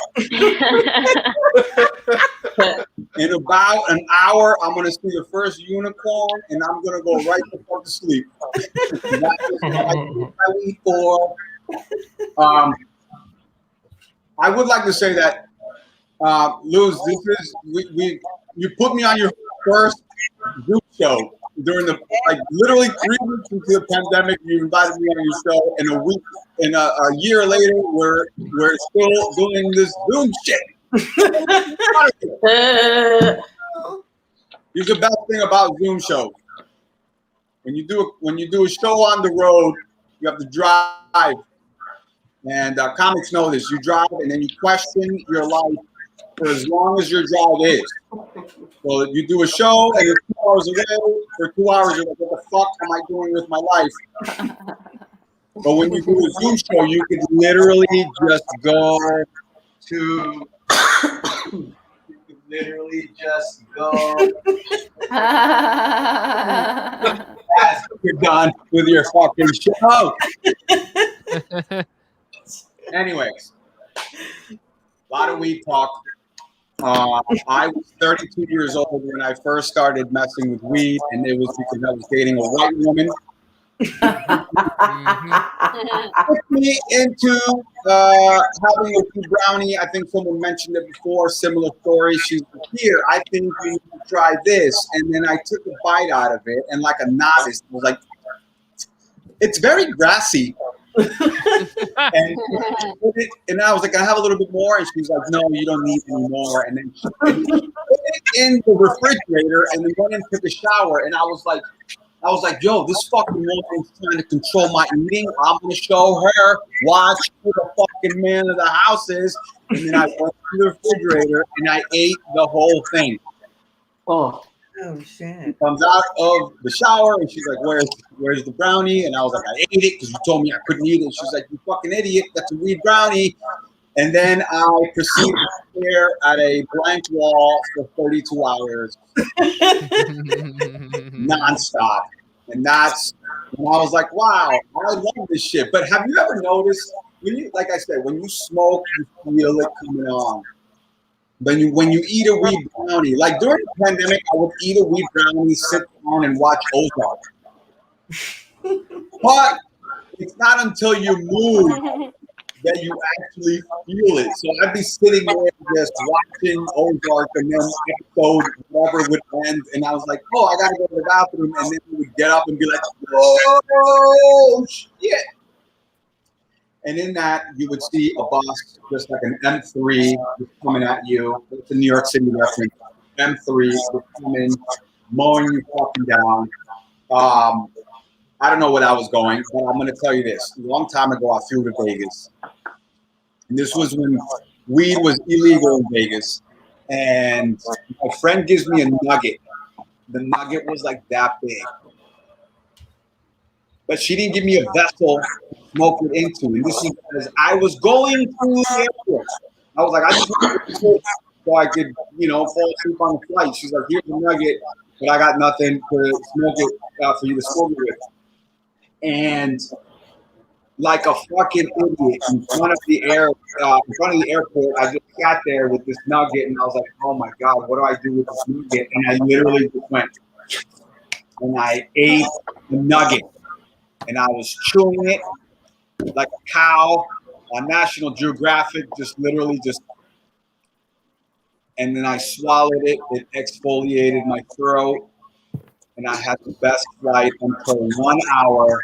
In about an hour, I'm going to see the first unicorn, and I'm going to go right the fuck to sleep. That's what I eat for. I would like to say that, Luz, you put me on your first group show. During the literally 3 weeks into the pandemic, you invited me on your show, and a year later, we're still doing this Zoom shit. Here's the best thing about Zoom shows: when you do a show on the road, you have to drive, and comics know this. You drive, and then you question your life for as long as your drive is. So you do a show and you're 2 hours away. For 2 hours, you're like, what the fuck am I doing with my life? But when you do a Zoom show, you can literally just go to. You can literally just go. As you're done with your fucking show. Anyways, a lot of weed talk. I was 32 years old when I first started messing with weed, and it was because I was dating a white woman. Took me into having a weed brownie. I think someone mentioned it before, similar story. She's like, here, I think you need to try this. And then I took a bite out of it, and like a novice, I was like, it's very grassy. and I was like, I have a little bit more, and she's like, no, you don't need any more. And then she put it in the refrigerator, and then went and took a shower. And I was like, yo, this fucking woman's trying to control my eating. I'm gonna show her. Watch who the fucking man of the house is. And then I went to the refrigerator and I ate the whole thing. Oh shit! She comes out of the shower and she's like, "Where's the brownie?" And I was like, "I ate it because you told me I couldn't eat it." She's like, "You fucking idiot! That's a weed brownie." And then I proceeded to stare at a blank wall for 32 hours, nonstop. And that's when I was like, "Wow, I love this shit." But have you ever noticed when you, like I said, when you smoke, you feel it coming on. When you eat a weed brownie, like during the pandemic, I would eat a weed brownie, sit down, and watch Ozark. But it's not until you move that you actually feel it. So I'd be sitting there just watching Ozark, and then episode whatever would end, and I was like, "Oh, I gotta go to the bathroom," and then we would get up and be like, "Oh shit!" And in that, you would see a bus, just like an M3 coming at you. It's a New York City reference. M3 would come in, mowing you fucking down. I don't know where I was going, but I'm going to tell you this. A long time ago, I flew to Vegas. And this was when weed was illegal in Vegas. And my friend gives me a nugget. The nugget was like that big. But she didn't give me a vessel to smoke it into. And this is because I was going through the airport. I was like, I just want to switch so I could, fall asleep on the flight. She's like, here's a nugget, but I got nothing to smoke it for you to smoke it with. And like a fucking idiot in front of the airport, I just sat there with this nugget, and I was like, oh my God, what do I do with this nugget? And I literally just went, and I ate the nugget. And I was chewing it like a cow on National Geographic, and then I swallowed it. It exfoliated my throat, and I had the best flight until 1 hour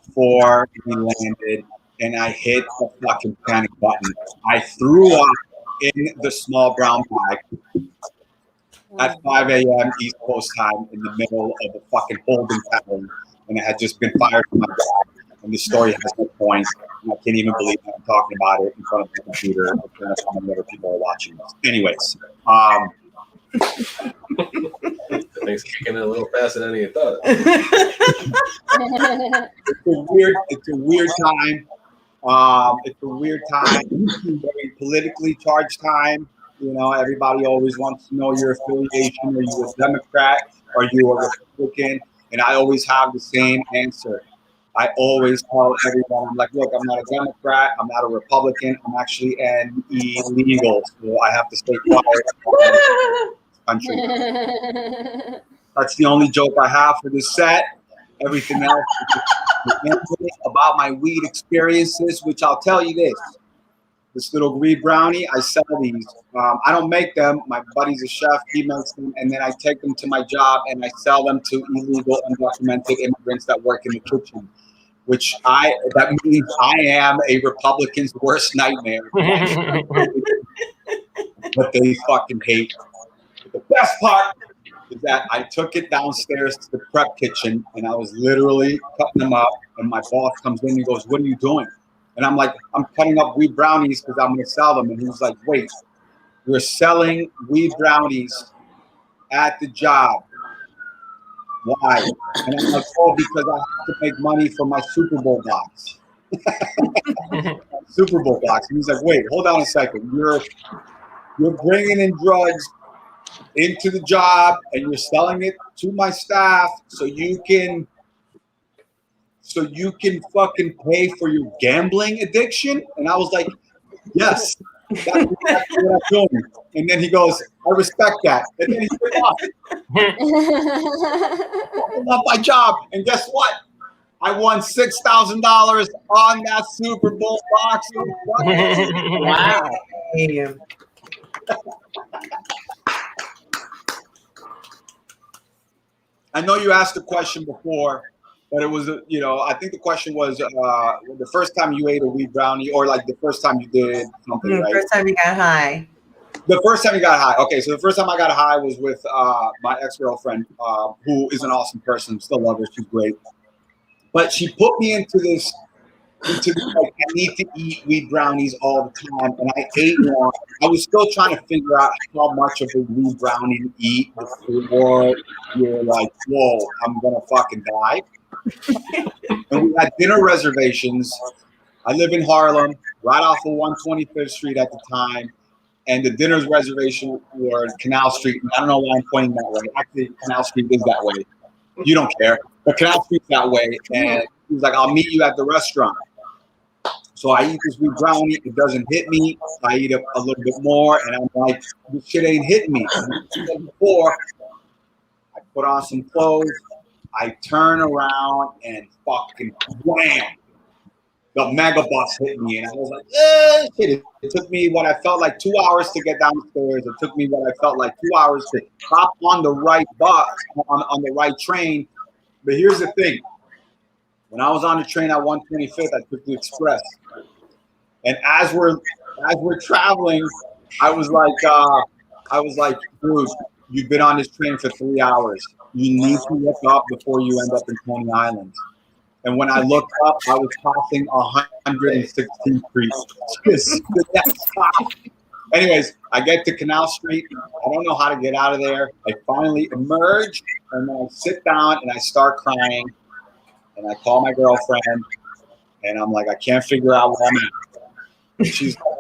before we landed, and I hit the fucking panic button. I threw up in the small brown bag at 5 a.m. East Coast time in the middle of a fucking holding pattern. And I had just been fired from my job. And this story has no point. And I can't even believe that I'm talking about it in front of the computer in front of how many other people are watching this. Anyways, things kicking in a little faster than you thought. It's a weird time. It's a weird time. Very politically charged time. Everybody always wants to know your affiliation. Are you a Democrat? Are you a Republican? And I always have the same answer. I always tell everyone, I'm like, look, I'm not a Democrat. I'm not a Republican. I'm actually an illegal. So I have to stay quiet in this country. That's the only joke I have for this set. Everything else is about my weed experiences, which I'll tell you this. This little weed brownie, I sell these. I don't make them. My buddy's a chef. He makes them. And then I take them to my job and I sell them to illegal, undocumented immigrants that work in the kitchen, that means I am a Republican's worst nightmare. But they fucking hate. But the best part is that I took it downstairs to the prep kitchen and I was literally cutting them up. And my boss comes in and goes, "What are you doing?" And I'm like, "I'm cutting up weed brownies because I'm going to sell them." And he was like, "Wait, You're selling weed brownies at the job. Why? And I'm like, oh, because I have to make money for my Super Bowl box. Super Bowl box. And he's like, wait, hold on a second. You're bringing in drugs into the job and you're selling it to my staff so you can fucking pay for your gambling addiction? And I was like, yes, that's exactly what I'm doing. And then he goes, I respect that. And then he took off. I love my job. And guess what? I won $6,000 on that Super Bowl box. Wow. I know you asked a question before, but it was, I think the question was the first time you ate a weed brownie, or like the first time you did something, right? First time you got high. The first time you got high. Okay, so the first time I got high was with my ex-girlfriend, who is an awesome person. Still love her. She's great. But she put me into this, like, I need to eat weed brownies all the time. And I ate one. I was still trying to figure out how much of a weed brownie to eat before you're like, whoa, I'm going to fucking die. And we had dinner reservations. I live in Harlem, right off of 125th Street at the time. And the dinner's reservation were Canal Street. And I don't know why I'm pointing that way. Actually, Canal Street is that way. You don't care. But Canal Street's that way. And he was like, I'll meet you at the restaurant. So I eat this weed brownie. It doesn't hit me. I eat a little bit more. And I'm like, this shit ain't hitting me. And before, I put on some clothes. I turn around and fucking wham. The mega bus hit me, and I was like, shit. It took me what I felt like 2 hours to get downstairs. It took me what I felt like 2 hours to hop on the right bus, on the right train. But here's the thing. When I was on the train at 125th, I took the express. And as we're traveling, I was like, dude, you've been on this train for 3 hours. You need to look up before you end up in Coney Island. And when I looked up, I was passing 116th Street. Just the next stop. Anyways, I get to Canal Street. I don't know how to get out of there. I finally emerge, and then I sit down and I start crying. And I call my girlfriend, and I'm like, I can't figure out where I'm at. And she's like,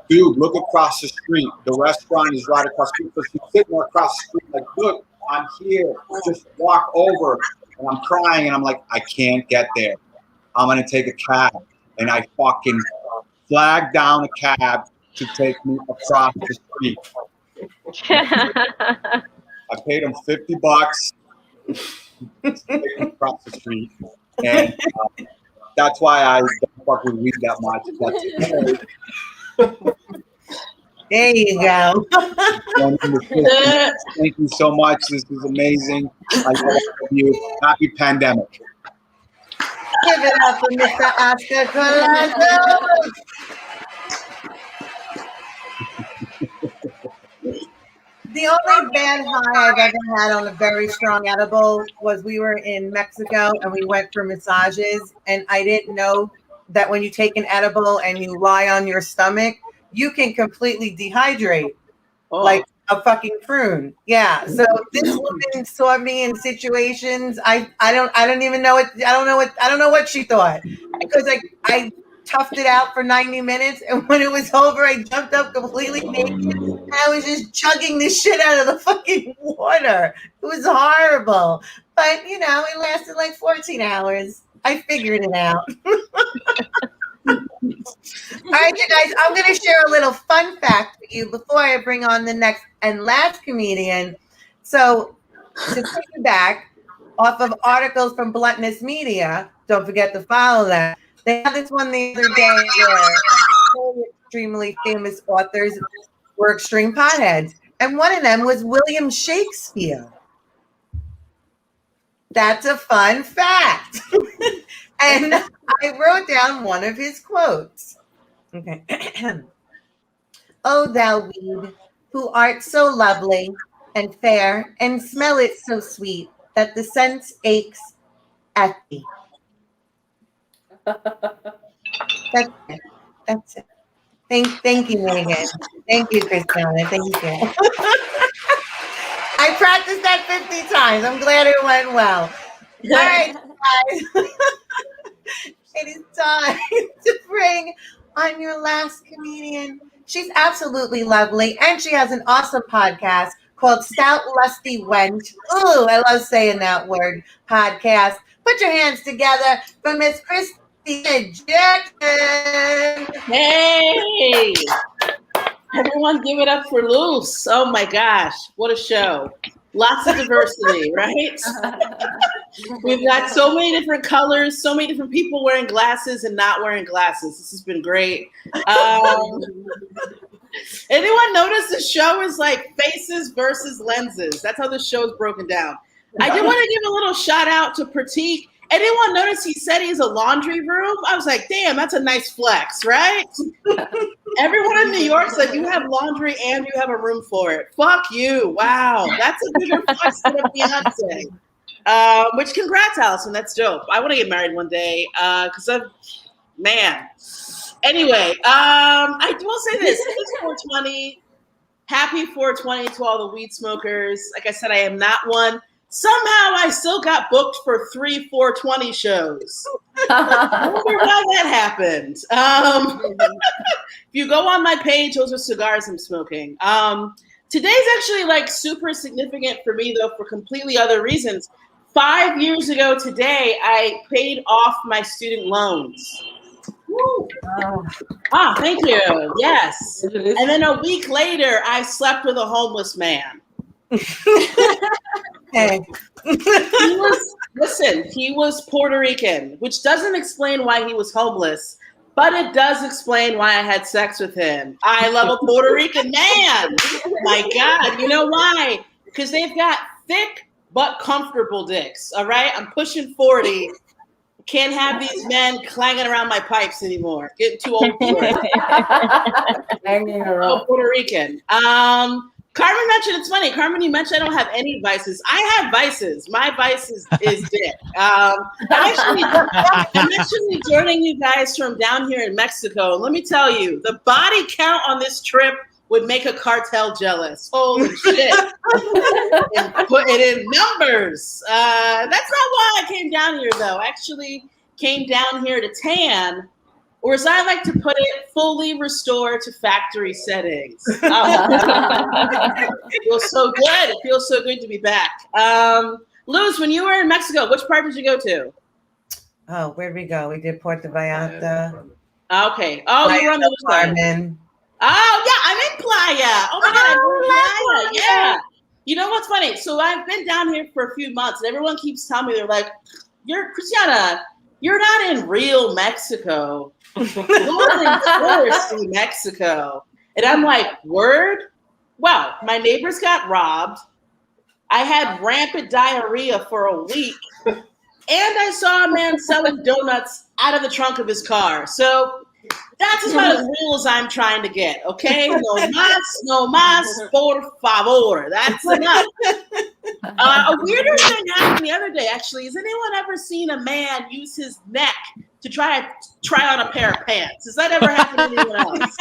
dude, look across the street. The restaurant is right across the street. So she's sitting across the street like, look, I'm here. Just walk over. And I'm crying, and I'm like, I can't get there. I'm going to take a cab. And I fucking flagged down a cab to take me across the street. I paid him $50 to take me across the street. And that's why I don't fuck with weed that much. That's it. There you go. Thank you so much. This is amazing. I love you. Happy pandemic. Give it up for Mr. Oscar Collazo. The only bad high I've ever had on a very strong edible was we were in Mexico and we went for massages, and I didn't know that when you take an edible and you lie on your stomach, you can completely dehydrate like a fucking prune. Yeah. So this woman saw me in situations. I don't even know what I don't know what she thought, because I toughed it out for 90 minutes, and when it was over, I jumped up completely naked and I was just chugging the shit out of the fucking water. It was horrible. But it lasted like 14 hours. I figured it out. All right, you guys, I'm going to share a little fun fact with you before I bring on the next and last comedian. So, to piggyback off of articles from Bluntness Media, don't forget to follow that. They had this one the other day where extremely famous authors were extreme potheads, and one of them was William Shakespeare. That's a fun fact. And I wrote down one of his quotes. Okay. O thou weed, who art so lovely and fair, and smell it so sweet that the sense aches at thee. That's it. Thank you, Megan. Thank you, Christina. Thank you. I practiced that 50 times. I'm glad it went well. All right, guys. It is time to bring on your last comedian. She's absolutely lovely, and she has an awesome podcast called Stout Lusty Wench. Ooh, I love saying that word, podcast. Put your hands together for Miss Christina Jackson. Hey! Everyone give it up for Luce. Oh my gosh, what a show. Lots of diversity, right? We've got so many different colors, so many different people wearing glasses and not wearing glasses. This has been great. Anyone notice the show is like faces versus lenses? That's how the show is broken down. I did want to give a little shout out to Pratik. Anyone notice he said he's a laundry room? I was like, damn, that's a nice flex, right? Everyone in New York's like, you have laundry and you have a room for it. Fuck you. Wow. That's a bigger flex than a Beyonce. Which, congrats, Allison. That's dope. I want to get married one day because man. Anyway, I will say this. It's 420. Happy 420 to all the weed smokers. Like I said, I am not one. Somehow I still got booked for 3 420 shows. I wonder why that happened. If you go on my page, those are cigars I'm smoking. Today's actually like super significant for me though, for completely other reasons. 5 years ago today, I paid off my student loans. Woo. Thank you. Yes. And then a week later, I slept with a homeless man. Hey. He was Puerto Rican, which doesn't explain why he was homeless, but it does explain why I had sex with him. I love a Puerto Rican man. My God, you know why? Because they've got thick but comfortable dicks, all right? I'm pushing 40. Can't have these men clanging around my pipes anymore. Getting too old for it. Puerto Rican. Carmen mentioned, it's funny, Carmen, you mentioned I don't have any vices. I have vices. My vice is dick. I'm actually joining you guys from down here in Mexico. Let me tell you, the body count on this trip would make a cartel jealous. Holy shit. And put it in numbers. That's not why I came down here, though. I actually came down here to tan, or as I like to put it, fully restore to factory settings. It feels so good. It feels so good to be back. Luz, when you were in Mexico, which part did you go to? Oh, where'd we go? We did Puerto Vallarta. Okay. Oh, you were on the other side. Oh, yeah, I'm in Playa. Oh, my God, I'm in Playa. Yeah. You know what's funny? So I've been down here for a few months, and everyone keeps telling me, they're like, Christiana, you're not in real Mexico. You're in touristy Mexico. And I'm like, word? Well, my neighbors got robbed. I had rampant diarrhea for a week. And I saw a man selling donuts out of the trunk of his car. So that's about as real as I'm trying to get, okay? No más, por favor. That's enough. A weirder thing happened the other day, actually. Has anyone ever seen a man use his neck to try on a pair of pants? Has that ever happened to anyone else?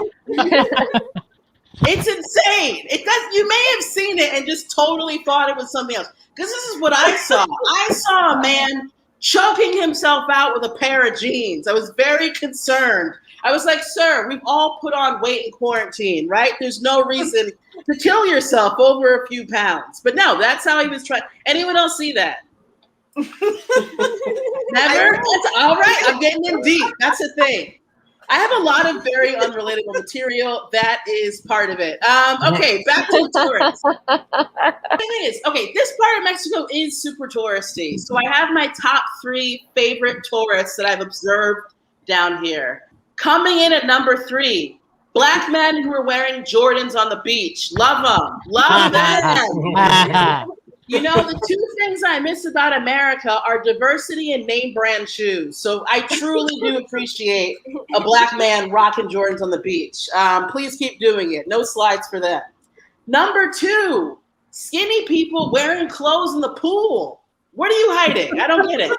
It's insane. It does. You may have seen it and just totally thought it was something else. Because this is what I saw. I saw a man choking himself out with a pair of jeans. I was very concerned. I was like, sir, we've all put on weight in quarantine, right? There's no reason to kill yourself over a few pounds. But no, that's how he was trying. Anyone else see that? Never? That's all right. I'm getting in deep. That's the thing. I have a lot of very unrelatable material. That is part of it. Okay, back to the tourists. The thing is, okay, this part of Mexico is super touristy. So I have my top 3 favorite tourists that I've observed down here. Coming in at number 3, black men who are wearing Jordans on the beach. Love them. Love them. You know, the 2 things I miss about America are diversity and name brand shoes. So I truly do appreciate a black man rocking Jordans on the beach. Please keep doing it. No slides for that. Number 2, skinny people wearing clothes in the pool. What are you hiding? I don't get it.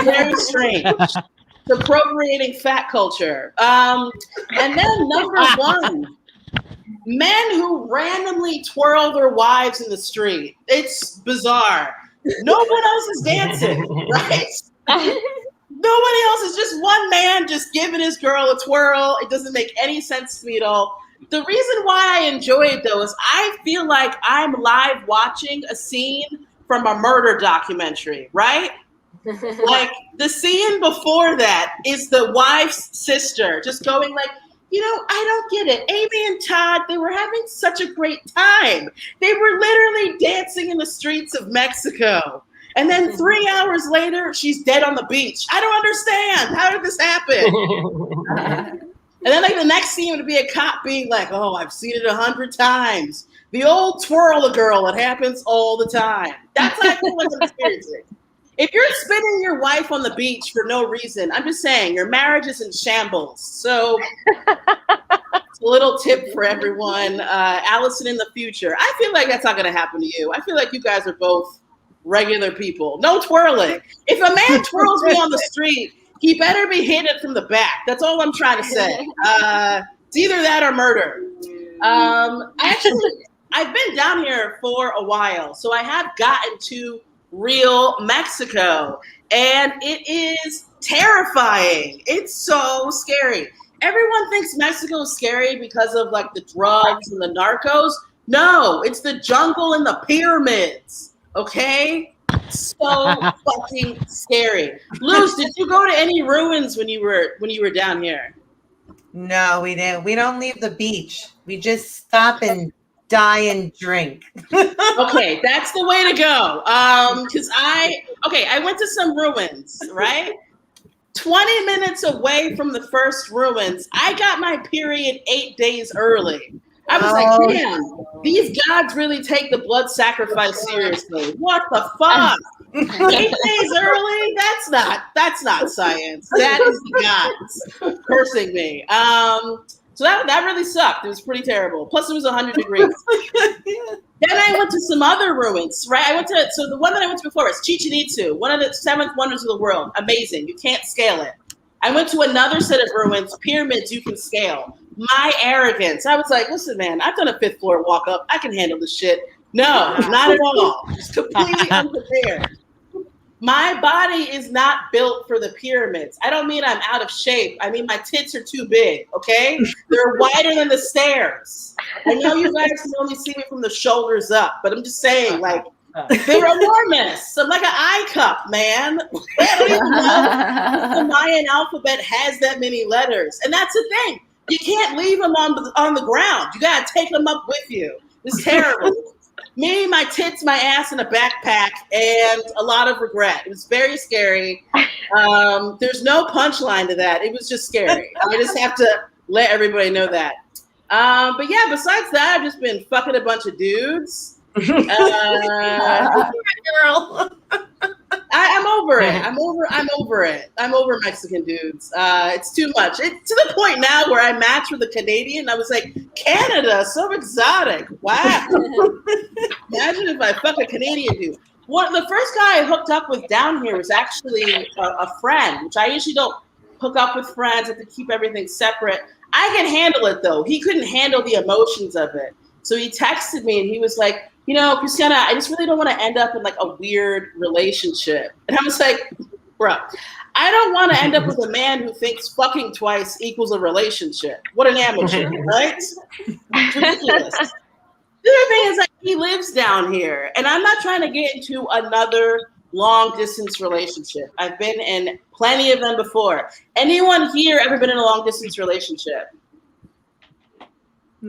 Very strange. It's appropriating fat culture. And then number one, men who randomly twirl their wives in the street. It's bizarre. No one else is dancing, right? Nobody else is just one man just giving his girl a twirl. It doesn't make any sense to me at all. The reason why I enjoy it, though, is I feel like I'm live watching a scene from a murder documentary, right? Like, the scene before that is the wife's sister just going like, you know, I don't get it. Amy and Todd, they were having such a great time. They were literally dancing in the streets of Mexico. And then 3 hours later, she's dead on the beach. I don't understand. How did this happen? And then like the next scene would be a cop being like, oh, I've seen it 100 times. The old twirl-a-girl, it happens all the time. That's how I feel like I'm experiencing. If you're spinning your wife on the beach for no reason, I'm just saying your marriage is in shambles. So it's a little tip for everyone. Allison in the future. I feel like that's not going to happen to you. I feel like you guys are both regular people. No twirling. If a man twirls me on the street, he better be hitting it from the back. That's all I'm trying to say. It's either that or murder. I've been down here for a while, so I have gotten to real Mexico, and it is terrifying. It's so scary. Everyone thinks Mexico is scary because of like the drugs and the narcos. No, it's the jungle and the pyramids. Okay, so fucking scary. Luz, did you go to any ruins when you were down here? No, we didn't. We don't leave the beach. We just stop and die and drink. Okay, that's the way to go. Because I went to some ruins, right? 20 minutes away from the first ruins, I got my period 8 days early. I was like, damn, these gods really take the blood sacrifice seriously. What the fuck? 8 days early? That's not science. That is the gods cursing me. So that really sucked. It was pretty terrible. Plus it was 100 degrees. Then I went to some other ruins, right? So the one that I went to before was Chichen Itza, one of the 7 wonders of the world. Amazing. You can't scale it. I went to another set of ruins, pyramids you can scale. My arrogance. I was like, listen, man, I've done a 5th floor walk up. I can handle this shit. No, not at all. Just completely unprepared. My body is not built for the pyramids. I don't mean I'm out of shape. I mean my tits are too big, okay? They're wider than the stairs. I know you guys can only see me from the shoulders up, but I'm just saying, like, they're enormous. I'm like an eye cup, man. I don't even know if the Mayan alphabet has that many letters. And that's the thing. You can't leave them on the ground. You got to take them up with you. It's terrible. Me, my tits, my ass, and a backpack, and a lot of regret. It was very scary. There's no punchline to that. It was just scary. I just have to let everybody know that. But yeah, besides that, I've just been fucking a bunch of dudes. Girl. I'm over it. I'm over it. I'm over Mexican dudes. It's too much. It's to the point now where I match with a Canadian. I was like, Canada, so exotic. Wow. Imagine if I fuck a Canadian dude. The first guy I hooked up with down here was actually a friend, which I usually don't hook up with friends. I have to keep everything separate. I can handle it though. He couldn't handle the emotions of it. So he texted me and he was like, you know, Christiana, I just really don't want to end up in like a weird relationship. And I was like, bro, I don't want to end up with a man who thinks fucking twice equals a relationship. What an amateur, right? It's ridiculous. The other thing is like he lives down here and I'm not trying to get into another long distance relationship. I've been in plenty of them before. Anyone here ever been in a long distance relationship?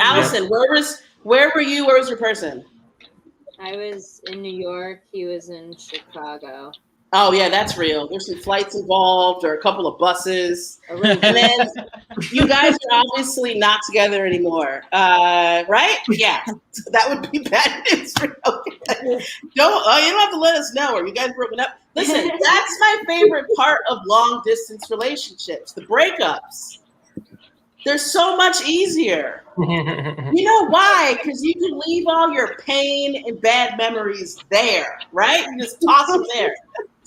Allison, where were you? Where was your person? I was in New York. He was in Chicago. Oh, yeah, that's real. There's some flights involved or a couple of buses. And then you guys are obviously not together anymore, right? Yeah, that would be bad news for you. You don't have to let us know. Are you guys broken up? Listen, that's my favorite part of long distance relationships, the breakups. They're so much easier. You know why? Because you can leave all your pain and bad memories there, right? You just toss them there.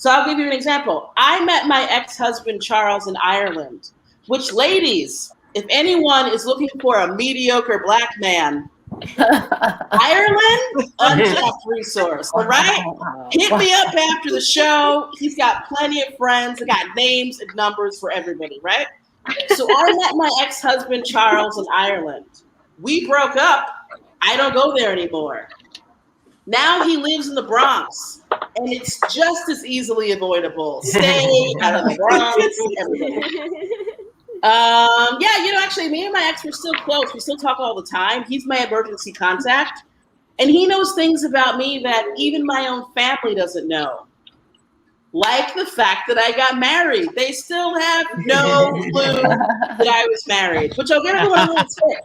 So I'll give you an example. I met my ex-husband Charles in Ireland, which, ladies, if anyone is looking for a mediocre black man, Ireland, untapped resource, all right? Hit me up after the show. He's got plenty of friends. I got names and numbers for everybody, right? So I met my ex-husband Charles in Ireland. We broke up. I don't go there anymore. Now he lives in the Bronx, and it's just as easily avoidable. Stay out of the Bronx. Actually, me and my ex were still close. We still talk all the time. He's my emergency contact, and he knows things about me that even my own family doesn't know. Like the fact that I got married. They still have no clue that I was married, which I'll give everyone a little tip.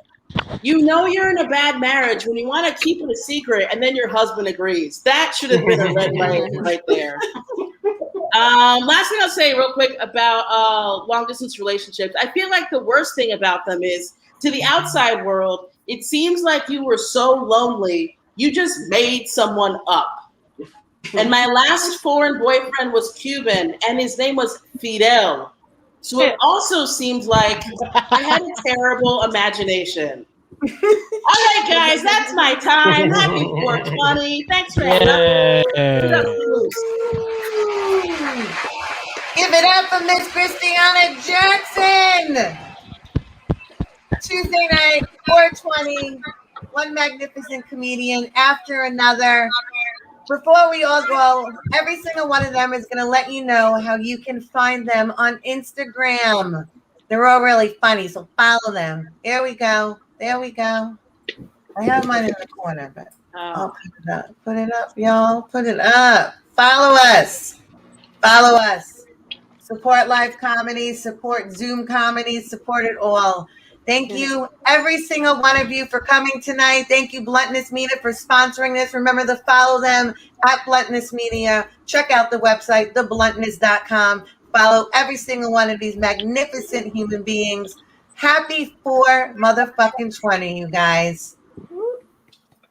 You know you're in a bad marriage when you want to keep it a secret and then your husband agrees. That should have been a red light right there. Last thing I'll say real quick about long distance relationships. I feel like the worst thing about them is, to the outside world, it seems like you were so lonely, you just made someone up. And my last foreign boyfriend was Cuban, and his name was Fidel. So it also seems like I had a terrible imagination. All right, guys, that's my time. Happy 420. Thanks for having us. Give it up for Miss Christiana Jackson. Tuesday night, 420. One magnificent comedian after another. Before we all go, every single one of them is going to let you know how you can find them on Instagram. They're all really funny, so follow them. There we go. There we go. I have mine in the corner, but I'll put it up. Put it up, y'all. Put it up. Follow us. Follow us. Support live comedy. Support Zoom comedy. Support it all. Thank you, every single one of you, for coming tonight. Thank you, Bluntness Media, for sponsoring this. Remember to follow them at Bluntness Media. Check out the website, thebluntness.com. Follow every single one of these magnificent human beings. Happy 4 motherfucking 20, you guys.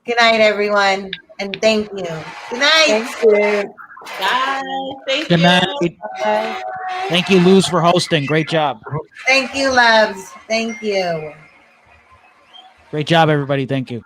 Good night, everyone, and thank you. Good night. Thank you. Bye. Thank Good you. night. Bye. Thank you, Luz, for hosting. Great job. Thank you, loves. Thank you. Great job, everybody. Thank you.